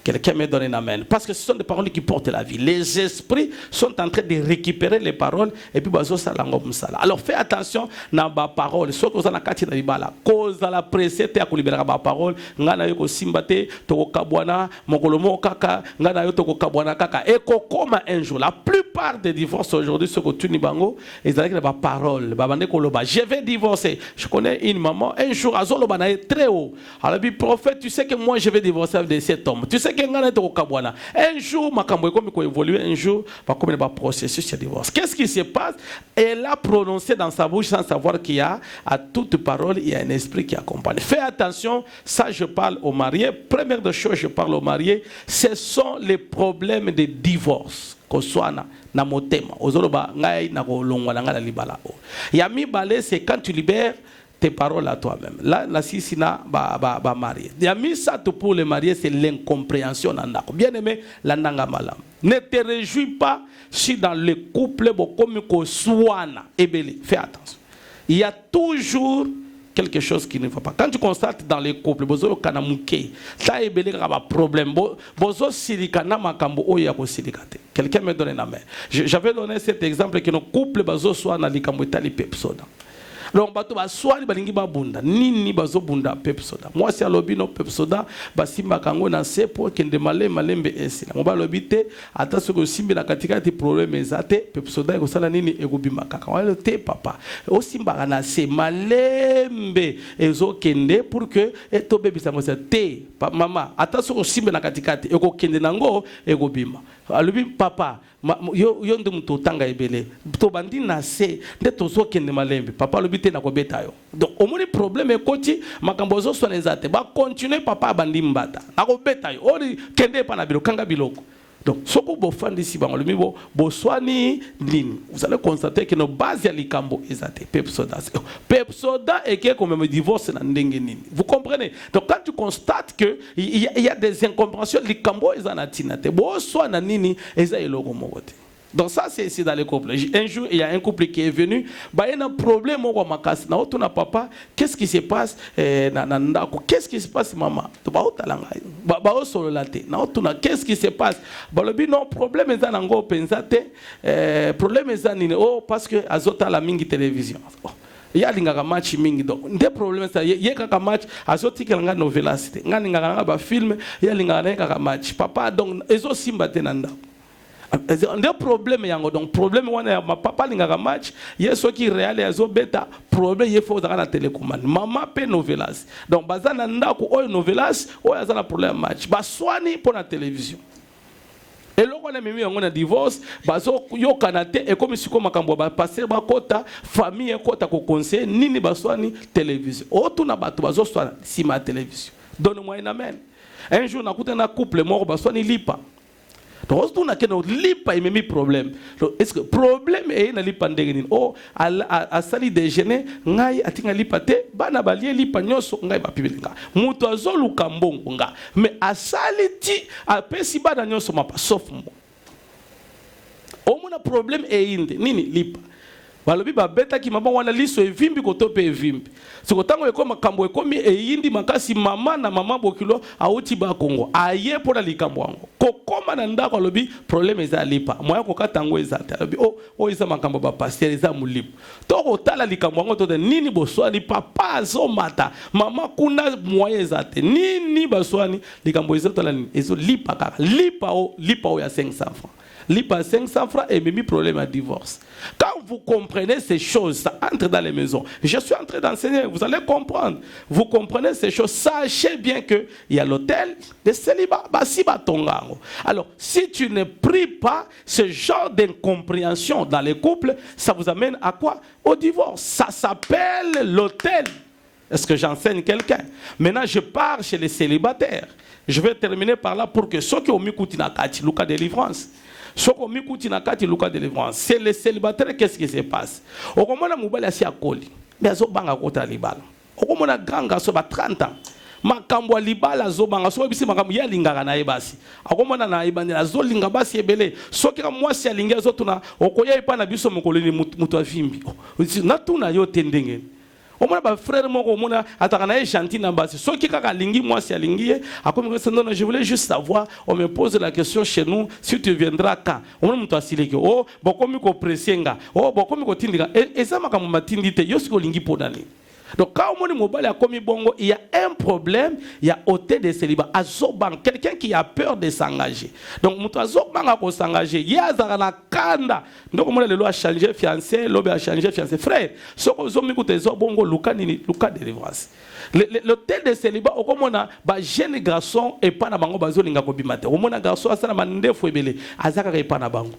Quelqu'un me donne un amen. Parce que ce sont des paroles qui portent la vie. Les esprits sont en train de récupérer les paroles et puis bazo salangom sala. Alors fais attention na ba parole. Soit que ça na kati na libala. Cause la précédente à libérer ba parole. Ngana yoko simbate toko kabwana mokolomo kaka ngana yo toko kabwana kaka. Et comme un jour, la plupart des divorces aujourd'hui ce que tu ni bango, ils ont ba parole. Ba bande koloba. Je vais divorcer. Je connais une maman un jour azolo bana très haut. Alors puis prophète, tu sais que moi je vais divorcer avec cet homme. Tu sais un jour, un jour, va processus de divorce. Qu'est-ce qui se passe? Elle a prononcé dans sa bouche sans savoir qu'il y a à toute parole, il y a un esprit qui accompagne. Fais attention, ça je parle aux mariés. Première des choses, je parle aux mariés, ce sont les problèmes de divorce. Na motema. Ozoloba ngai na kolongwa na ngala libala. Ya mi balé, c'est quand tu libères tes paroles à toi-même. Là, la sisina ba marié. Il y a mis ça pour les mariés, c'est l'incompréhension. Bien aimé, la nanga malam. Ne te réjouis pas si dans le couple, comme soana, ebeli. Fais attention. Il y a toujours quelque chose qui ne va pas. Quand tu constates dans les couples, bozo kanamouke, ça ebeli kaba problème. Bozo silikana makambo oya ko silikate. Quelqu'un me donne la main. J'avais donné cet exemple que nos couples bozo soana likambo tali pepsoda. Donc bato ba swali balingi ba bunda nini bazo bunda pepsoda moi si alobi no pepsoda basimba kango na sepo kende malembe esila mo balobi te ata soko simbi na katikati problème ezate pepsoda eko sala nini ekobima kaka wale te papa o simba na se malembe ezo kende pour que eto bebisa mo te mama ata soko simbi na katikati eko kende nango ekobima alobi papa yo nde muto tanga ebele to bandi na se nde tozo kende malembe papa alobi te na kobeta yo donc au moins problème ekoti makambo zo sona ezate ba continuer papa bandi mbata na kobeta yo ori kende pa na biloko kanga biloko donc soko bo fandisi bango le mibo bo swani nini vous allez constater que nos bases ya likambo ezate pepsoda et que comme divorce na ndenge nini vous comprenez donc quand tu constates que il y a des incompréhensions likambo ezanatina te bo swana nini eza eloko mokote. Donc ça c'est dans les couples. Un jour il y a un couple qui est venu, bah il y a un problème au makas. Na otuna papa, qu'est-ce qui se passe qu'est-ce qui se passe maman? Bah otalanga. Bah solo laté. Na otuna qu'est-ce qui se passe? Bah le non problème est dans ngo pensate. Problème est dans oh parce que azota la mingi télévision. Il y a des match mingi donc des problèmes ça il y a des match azoti kelanga novelasité. Ngani nganga ba film, il y a des match. Papa donc ezo simba tenanda. Un problème yango donc problème wana ma papa lingaka match yeso ki réel yazo beta problème yefo za na télécommande maman pe novelas donc bazana ndako oyo novelas oyo azana problème match baswani pour la télévision et loko na mimi yango na divorce bazo yokana te e comme siko makambo ba passer ba kota famille kota ko conseil nini baswani télévision otu na bato bazo swana si ma télévision donne-moi un amen un jour nakuta na couple mort baswani lipa. Donc, on a un même problème. Est-ce que le problème est dans le oh, à sali déjeuner, ngai atinga lipate, bana balie lipa nyoso ngai ba pibelinga. Muto azolu kambongo nga. Mais à sali ti a pesi bana nyoso mapa sauf mo. Au moins le problème est inde nini lipa. Balobi ba beta ki mama wana liso evimbi kotope evimbi. Siko tango ekoma kambo ekomi eyindi makasi mama na mama bokilo auti ba Kongo. Aye pona likambo wango. Kokoma na ndako alobi problème eza lipa. Moya kokatango eza te. Alobi oh eza makambo ba pasteur eza mulipo. Toko tala likambo wango to de nini boswani papa zo mata. Mama kuna moya eza te. Nini baswani likambo eza tala nini. Ezo lipa kaka. Lipa o ya 500 francs. Lipa 500 francs et même problème à divorce. Quand vous comprenez ces choses, ça entre dans les maisons. Je suis en train d'enseigner, vous allez comprendre. Vous comprenez ces choses, sachez bien qu'il y a l'hôtel de célibat. Alors, si tu ne pries pas ce genre d'incompréhension dans les couples, ça vous amène à quoi? Au divorce. Ça s'appelle l'hôtel. Est-ce que j'enseigne quelqu'un? Maintenant, je pars chez les célibataires. Je vais terminer par là pour que ceux qui ont mis Koutinakati, Lucas délivrance. C'est les célibataires, qu'est-ce qui se passe? Au moment où Moubali a si à Koli, mais à Zobanga Kota Libala. Au moment où Grand Gasso a 30 ans, Makambo Libala Zobanga, so bisi Makambo Yalinga na Ebasi. Au moment où na Ibani la Zolinga Basi Ebele, so qui a moi si Alinga Zotuna, Okoya et Panabiso Mokolini Mutafimbi. Natuna yo tendingen. Au moins, frère, mon attaqué gentil dans bas. Ceux qui ont lingi, moi, c'est lingi. Je voulais juste savoir. On me pose la question chez nous. Si tu viendras quand? On me dit oh, beaucoup mieux qu'on pressenga. Oh, beaucoup mieux qu'on tindiga. Et ça m'a comme ma tindite. Yo suis lingi pour d'aller. Donc quand on mobile a commis bongo, il y a un problème, il y a hôtel de célibat. Azoban, quelqu'un qui a peur de s'engager. Donc mon azoban a s'engager. Il y a la kanda. Donc on le a changé fiancé, l'homme a changé fiancé. Frère, ce que vous avez écouté, bongo Lucas délivrance. L'hôtel de célibat, au comme on a jeune garçon et pas na bango bazolinga kobimate. Au moins un garçon a ça na mande fouebele. Azaka et pas na bango.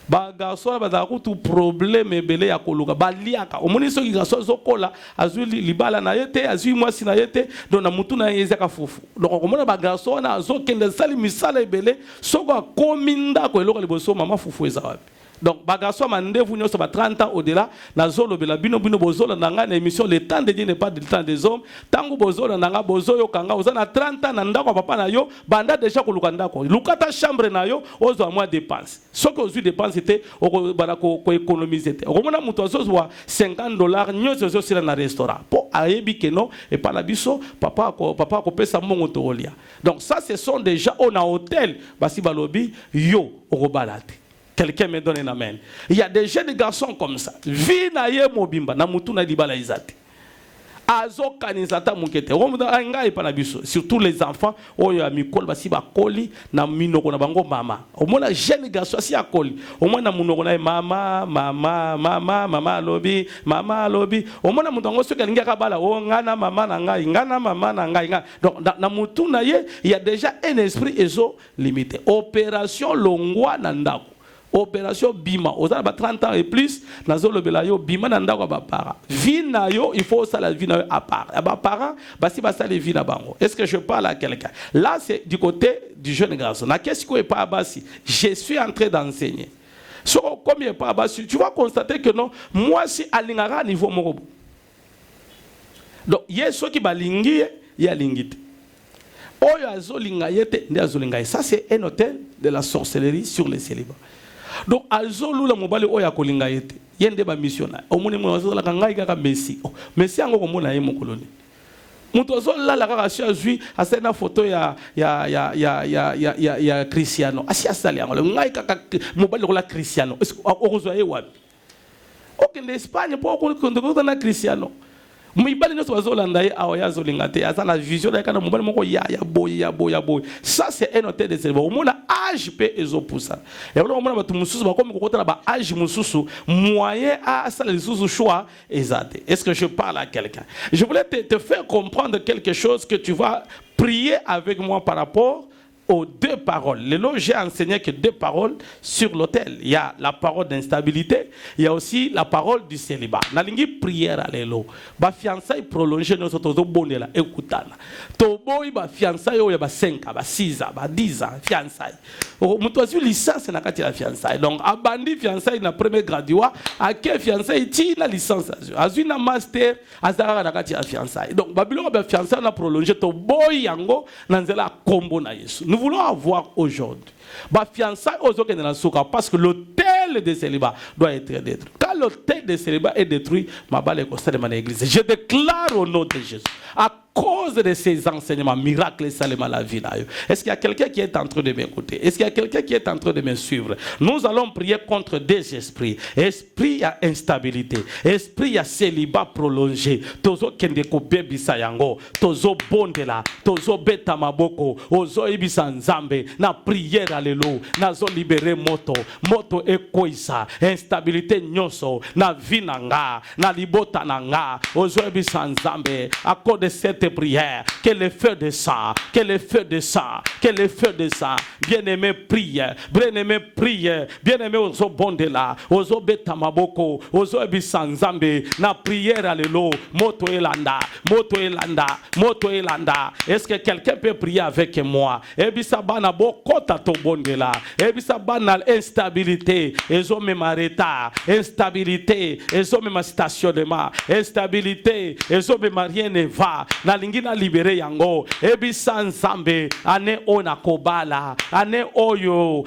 Ba garçon ba da kutu problème ebele ya koluka ba liaka omoni soki garçon zokola azui libala na yete azui mwasi na yete donc na mutu na yezaka fufu donc omona ba garçon na zokende sali misala ebele soko kominda ko eloko liboso mama fufu ezawapi. Donc bagaso mandevu nyoso ba 30 ans au-delà na zolo bela bino bozola nanga na émission le temps de Dieu n'est pas le temps des hommes tango bozola nanga bozoyo kanga ozana 30 ans na ndako papa na yo banda déjà ko lukanda ko lukata chambre na yo ozo mois dépense ce que ozu dépense était o bana ko économiser te o mona muto ozo $50 nyoso zo sila na restaurant po ayebi que non et pas la biso papa ko pesa mongo to olia. Donc ça ce sont déjà on a hôtel basi balobi yo o balate. Quelqu'un me donne un amen. Il y a des jeunes garçons comme ça. Vie na ye mobimba na mutu na libala izate. Azo kanizata mukete. Surtout les enfants oyo mikol basi ba koli na minoko na bango mama. Au moins la jeune garçon si akoli. Au moins na munoko na mama lobi. Au moins na mutongo so kalinga kabala o ngana mama na ngai. Donc na mutu na ye, il y a déjà un esprit ezo limité. Opération longwa na ndako. Opération Bima, aux alentours de 30 ans et plus, dans le Belayo, Bima n'a pas para. Vie na yo, il faut ça la vie na yo à part. À parents, basi basa les vie na bango. Est-ce que je parle à quelqu'un? Là, c'est du côté du jeune garçon. Na qu'est-ce qui est pas basi? Je suis en train d'enseigner. So, comme il est pas basi, tu vas constater que non, moi si alingara niveau morobo. Donc, yeso qui balingi, ya lingite. Oyo azolinga yete, ndi azolinga. Ça c'est un hôtel de la sorcellerie sur les célibats. Donc azolu la mobali oya kolinga yete yende ba missionnaire omoni mo azola kangai kaka Messi Messi ango komona ye mokoloni muto azola la kaka azui asena photo ya Cristiano asi asali ango ngai kaka mobali ko la Cristiano okozwa ye wapi okende Espagne po ko na Cristiano mibali no bazolanda ye awa zolinga te asa na vision da kana mobali moko ya boy. Ça c'est un hôtel de cerveau. Mon âge peut ezopousa. Et voilà on ba tumususu ba comme kokota ba âge mususu moyen à ça les sous choix ezate. Est-ce que je parle à quelqu'un? Je voulais te faire comprendre quelque chose que tu vas prier avec moi par rapport aux deux paroles. J'ai enseigné que deux paroles sur l'autel. Il y a la parole d'instabilité, il y a aussi la parole du célibat. Nalingi prière à l'élo. Ba fiançailles prolongées nous autres bonne là écoutana. To boy ba fiançailles o ya ba 5 ba 6 ba 10 ans fiançailles. Mutu azu licence na kati la fiançailles. Donc abandi fiançailles na premier graduat, a ke fiançailles ti na licence azu na master azara na kati la fiançailles. Donc babilo ba fiançailles na prolongé to boy yango na nzela kombo na Yesu. Nous voulons avoir aujourd'hui parce que l'autel de célibat doit être détruit. Quand l'autel de célibat est détruit, ma balle est constatée dans l'église. Je déclare au nom de Jésus, à cause de ces enseignements miracles, salement la vie. Est-ce qu'il y a quelqu'un qui est en train de m'écouter? Est-ce qu'il y a quelqu'un qui est en train de me suivre? Nous allons prier contre des esprits. Esprit à instabilité, esprit à célibat prolongé. Tozo kendeko bebi sayango, tozo bondela, tozo beta maboko, ozo ibisa nzambe, na prière alelo, nazo libérer moto ekoisa, instabilité nyoso, na vinanga, na libota nanga, ozo ibisa nzambe, à cause de cette prière, que le feu de sang, que le feu de sang, que le feu de sang, bien-aimé prière, bien-aimé ozo bondela, ozo beta maboko, ozo ibisa nzambe, na prière alelo, moto elanda. Est-ce que quelqu'un peut prier avec moi? Ebisa bana bokota to bondela, ebisa bana instabilité, ezo mema retard, instabilité, ezo mema stationnement, instabilité, ezo mema rien ne va. Na lingina libéré yango, ebisa nzambe, ane ona kobala, ane oyo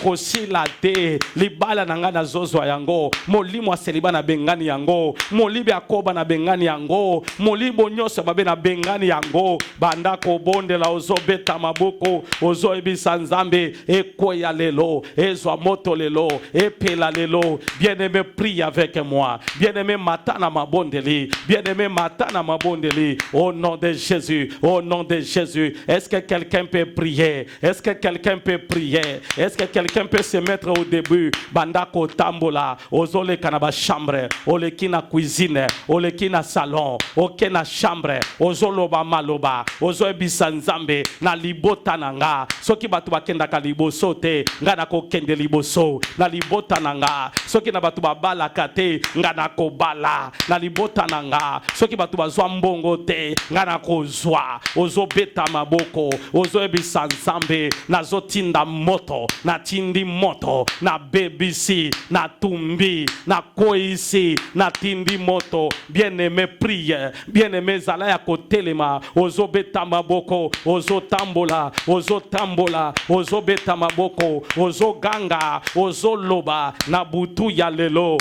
kosila te, libala nanga na zozo yango, molimo wa celiba na bengani yango, molibe akoba na bengani yango, molibo nyoso babe na bengani yango, banda ko bondela ozo beta maboko, ozo ebisa nzambe, ekoya lelo, ezwa moto lelo, epela lelo. Bien-aimé, prie avec moi. Bien-aimé, matana mabondeli, bien-aimé, matana mabondeli, au nom de Jésus, au nom de Jésus. Est-ce que quelqu'un peut prier? Est-ce que quelqu'un peut prier? Est-ce que quelqu'un peut se mettre au début? Banda ko tambola, ozo le kanaba chambre, ole kina cuisine, ole kina salon, oke na chambre, ozo loba maloba, ozo ebisa nzambe na libota nanga. Soki batu bakenda ka liboso te, ngana ko kende liboso na libota nanga. Soki na batu babala kate, ngana ko bala na libota nanga. Soki batu bazwa mbongo te, ngana ko zwa. Ozo beta maboko, ozo ebisa nzambe na zotinda moto, na tindi moto, na bebisi, na tumbi, na koisi, na tindi moto. Bien-aimé, prie. Bien-aimé, zala ya kotelema, ozo beta maboko, ozo tambola, ozo beta maboko, ozo ganga, ozo loba, na butu ya lelo,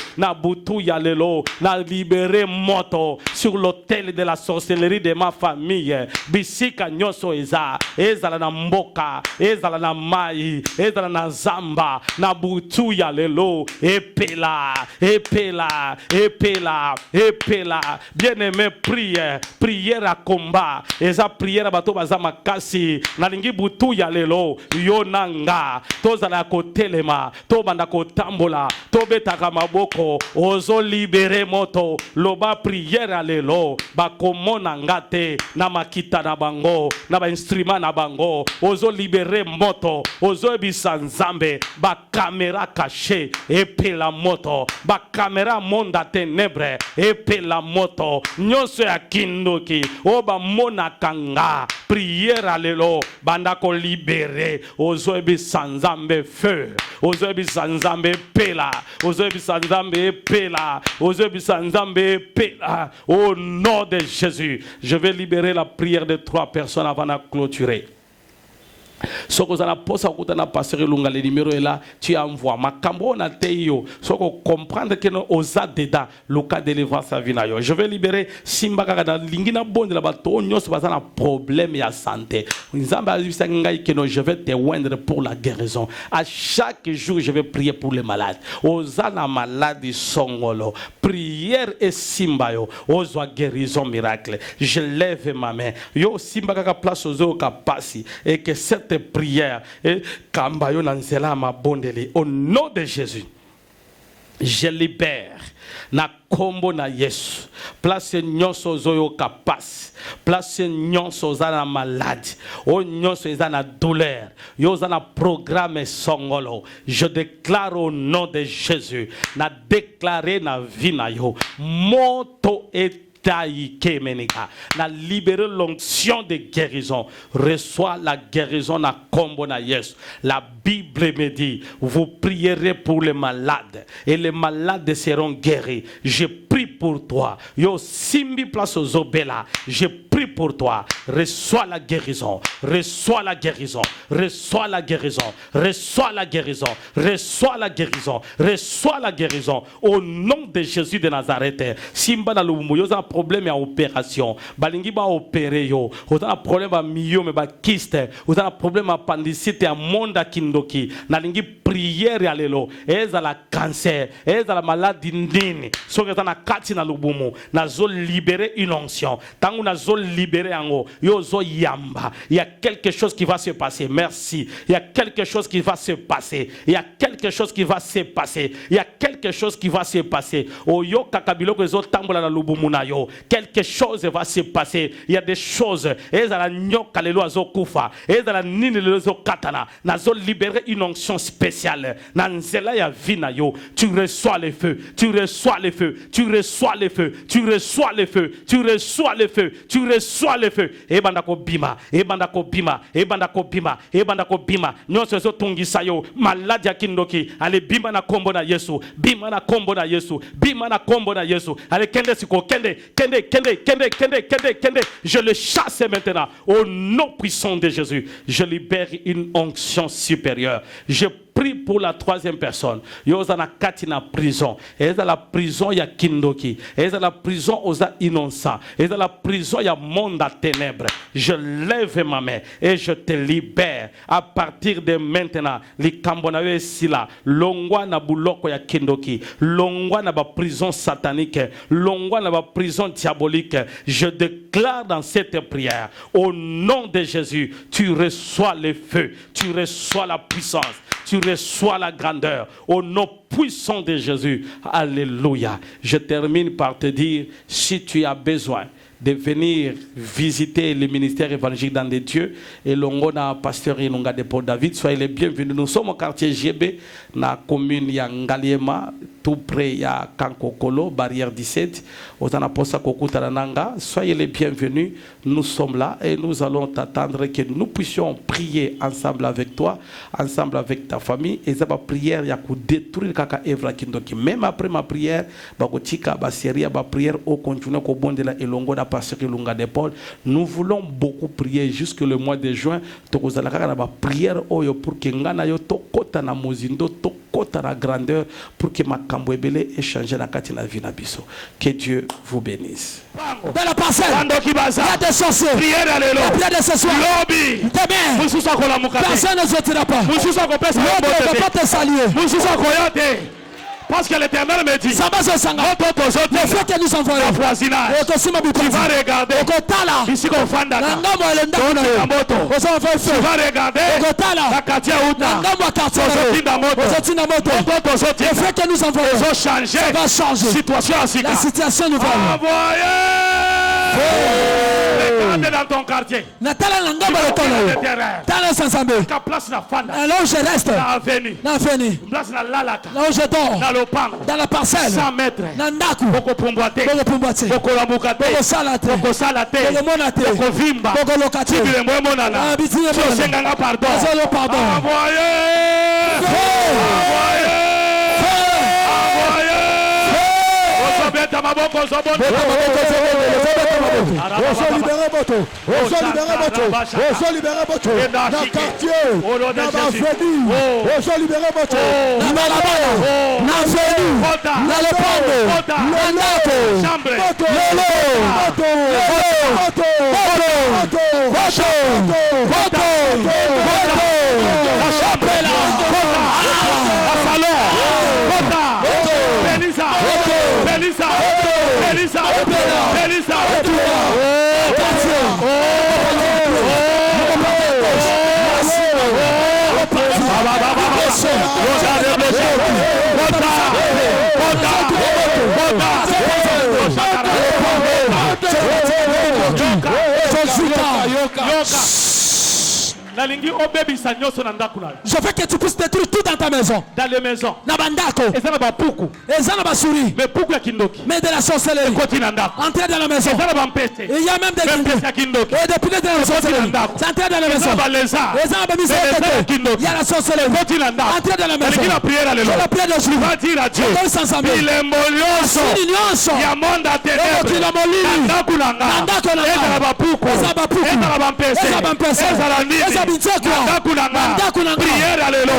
na libere moto sur l'autel de la sorcellerie de ma famille. Bisika nyoso eza ezala na mboka, ezala na mai, ezala na zamba, na butu ya lelo, epela, epela, epela, epela. Bien-aimé, prière à combat. Eza prière bato baza makasi, na lingi butu ya lelo, yonanga, tozala kotelema, to banda kotambola, to betaka maboko, ozo libere moto, loba prière à lelo, bakomona ngate, na makita na bango, na ba instrument na bango, ozo libere moto, ozo ebisa nzambe, ba caméra cachée, epe la moto, ba caméra monda ténèbre, epe la moto, nyonso ya kindoki, oba mona kanga, prière à lelo, banda ko libere, ozo ebisa nzambe feu, ozo ebisa nzambe pela, ozo ebisa nzambe pela, ozo ebisa nzambe pela, au nom de Jésus. Je vais libérer la prière de 3 personnes avant de clôturer. Soko zana posa kutana passer lunga le numéro est là, tu envoies makambo na teyo soko comprendre que no oza deda loka délivrance sa vie na yo. Je vais libérer simba kaka na lingina bonde la bato nyos bazana problème ya santé. Nzamba azisa ngai que no je vais te oindre pour la guérison. À chaque jour je vais prier pour les malades. Oza na maladie songolo. Prière et simba yo ozwa guérison miracle. Je lève ma main. Yo simba kaka place ozo ka pasi et que cette prière et kambayo nanzela ma bondeli au nom de Jésus. Je libère na kombo na Yesu. Place nyonso zoyo kapas. Place nyonso zana malade. O nyonso zana douleur. Yo zana programme songolo. Je déclare au nom de Jésus. Na déclarer na vie na yo. Moto et na libérer l'onction de guérison. Reçois la guérison na kombo na Yesu. La Bible me dit, vous prierez pour les malades et les malades seront guéris. Je prie pour toi. Yo simbi place aux obela. Je prie pour toi. Reçois la guérison. Reçois la guérison. Reçois la guérison. Reçois la guérison. Reçois la guérison. Reçois la guérison. Au nom de Jésus de Nazareth. Simba na lumu yo za problème à opération. Balingi ba opérer yo. Vous avez un problème à myome ba kyste. Vous avez un problème à appendicite à monda kindoki. Na lingi prière ya lelo. Eza la cancer. Eza la maladie ndini. So que na kati na lubumu. Na zo libérer une onction. Tangu na zo libérer ango. Yo zo yamba. Il y a quelque chose qui va se passer. Merci. Il y a quelque chose qui va se passer. Il y a quelque chose qui va se passer. Il y a quelque chose qui va se passer. Oyo kakabilo que zo tambola na lubumu na yo. Quelque chose va se passer. Il y a des choses. Ezala nyoka lelo azo kufa. Ezala nini lelo zo katana. Nazo libérer une onction spéciale. Nanzela ya vina yo. Tu reçois le feu. Tu reçois le feu. Tu reçois le feu. Tu reçois le feu. Tu reçois le feu. Tu reçois le feu. Ebanda ko bima. Ebanda ko bima. Ebanda ko bima. Ebanda ko bima. Nyonso zo tungisa yo. Maladi ya kindoki. Ale bima na kombo na Yesu. Bima na kombo na Yesu. Bima na kombo na Yesu. Ale kende siko kende. Je le chasse maintenant au nom puissant de Jésus. Je libère une onction supérieure. Je prie pour la 3e personne. Yozana katina prison. Et dans la prison ya kindoki. Et dans la prison osa innocent. Et dans la prison ya monde à ténèbres. Je lève ma main et je te libère à partir de maintenant. Li kambonawe sila. Longwa na buloko ya kindoki. Longwa na ba prison satanique. Longwa na ba prison diabolique. Je déclare dans cette prière au nom de Jésus, tu reçois le feu, tu reçois la puissance. Tu reçois la grandeur au nom puissant de Jésus. Alléluia. Je termine par te dire, si tu as besoin de venir visiter le ministère évangélique dans des dieux et l'ongona pasteur Inunga de Paul David, soyez les bienvenus. Nous sommes au quartier GB, dans la commune Yangaliema, tout près ya Kankokolo, barrière 17, au Tanaposa Kokutarananga. Soyez les bienvenus. Nous sommes là et nous allons t'attendre que nous puissions prier ensemble avec toi, ensemble avec ta famille. Et ça va prière, il y a qu'à détruire kaka evra kindoki. Même après ma prière, bakotika ba série ba prière au continue ko bondela elongo da pasteur Lunga de Paul. Nous voulons beaucoup prier jusque le mois de juin. Tokozala kaka na ba prière oyo pour que ngana yo tokota na mozindo tokota na grandeur pour que ma Makambouebele échanger la kati na vie na biso. Que Dieu vous bénisse. Dans la parcelle, il y a des sorciers. La prière de ce soir. Demain, personne ne sortira pas. L'autre ne va pas te saluer. Parce que l'Éternel me dit, le fait que nous envoyons, tu vas regarder ici qu'on fait d'accord. Tu vas regarder la quartier où le fait que nous envoyons, ça va changer. La situation nous va regarde dans ton quartier. Là où je reste, là où je dors, dans la parcelle, 100 mètres. Boko Pumbate, Boko Salate, Boko Monate, Boko Vimba, Boko Lokate, pardon. Je veux que tu puisses détruire tout dans ta maison. Dans les maisons. Mais de la sorcellerie. Entrer dans la maison. Il y a même des guindos. Et depuis dans la sorcellerie. Entrer dans la maison. Il y a la sorcellerie. Entrer dans la maison. Je la prière de Dieu. Va dire à Dieu. Il est molioso. Yamonda ténèbres. Prière à l'élo.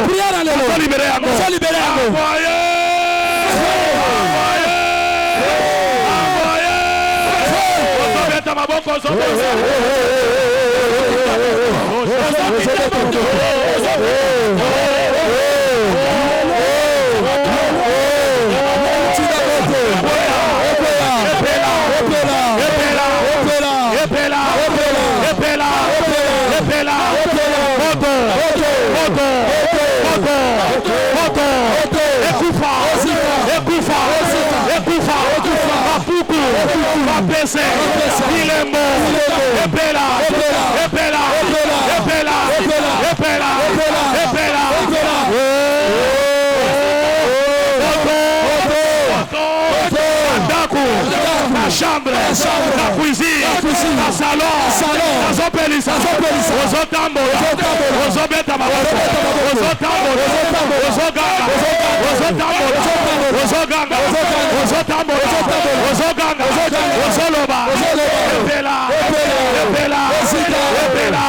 La chambre, la cuisine, la salon, la zopelisa, aux otambola, aux obetamaboko, aux otambola, aux oganga, aux otambola, aux oganga, aux otambola, aux oganga, aux oloba, epela, epela, epela,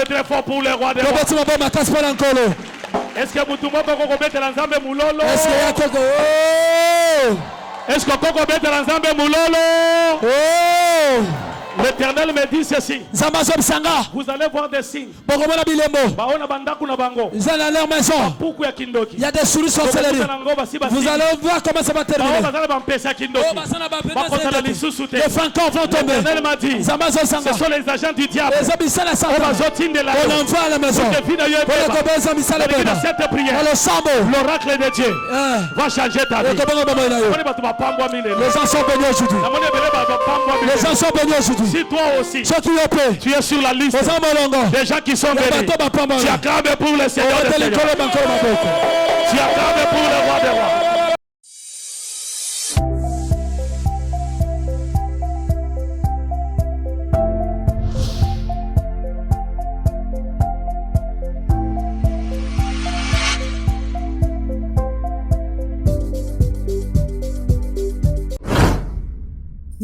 très fort pour les rois des rois. Est-ce que vous mettre l'ensemble moulolo? Est-ce que vous mettez l'ensemble moulolo? L'Éternel me dit ceci. Vous allez voir des signes. Ils sont dans leur maison. Il y a des souris sorcelleries. Vous allez voir comment ça va terminer. Les fantômes vont tomber. L'Éternel m'a dit, ce sont les agents du diable. On envoie à la maison. Cette prière, l'oracle de Dieu va changer ta vie. Les gens sont bénis aujourd'hui. Les gens sont bénis aujourd'hui. Si toi aussi, tu es sur la liste des gens qui sont bénis, tu acclames pour le Seigneur des Seigneurs. Tu acclames pour le roi des rois.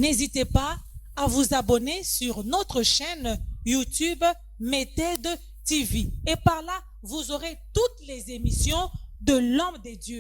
N'hésitez pas à vous abonner sur notre chaîne YouTube Méthode TV. Et par là, vous aurez toutes les émissions de l'homme de Dieu.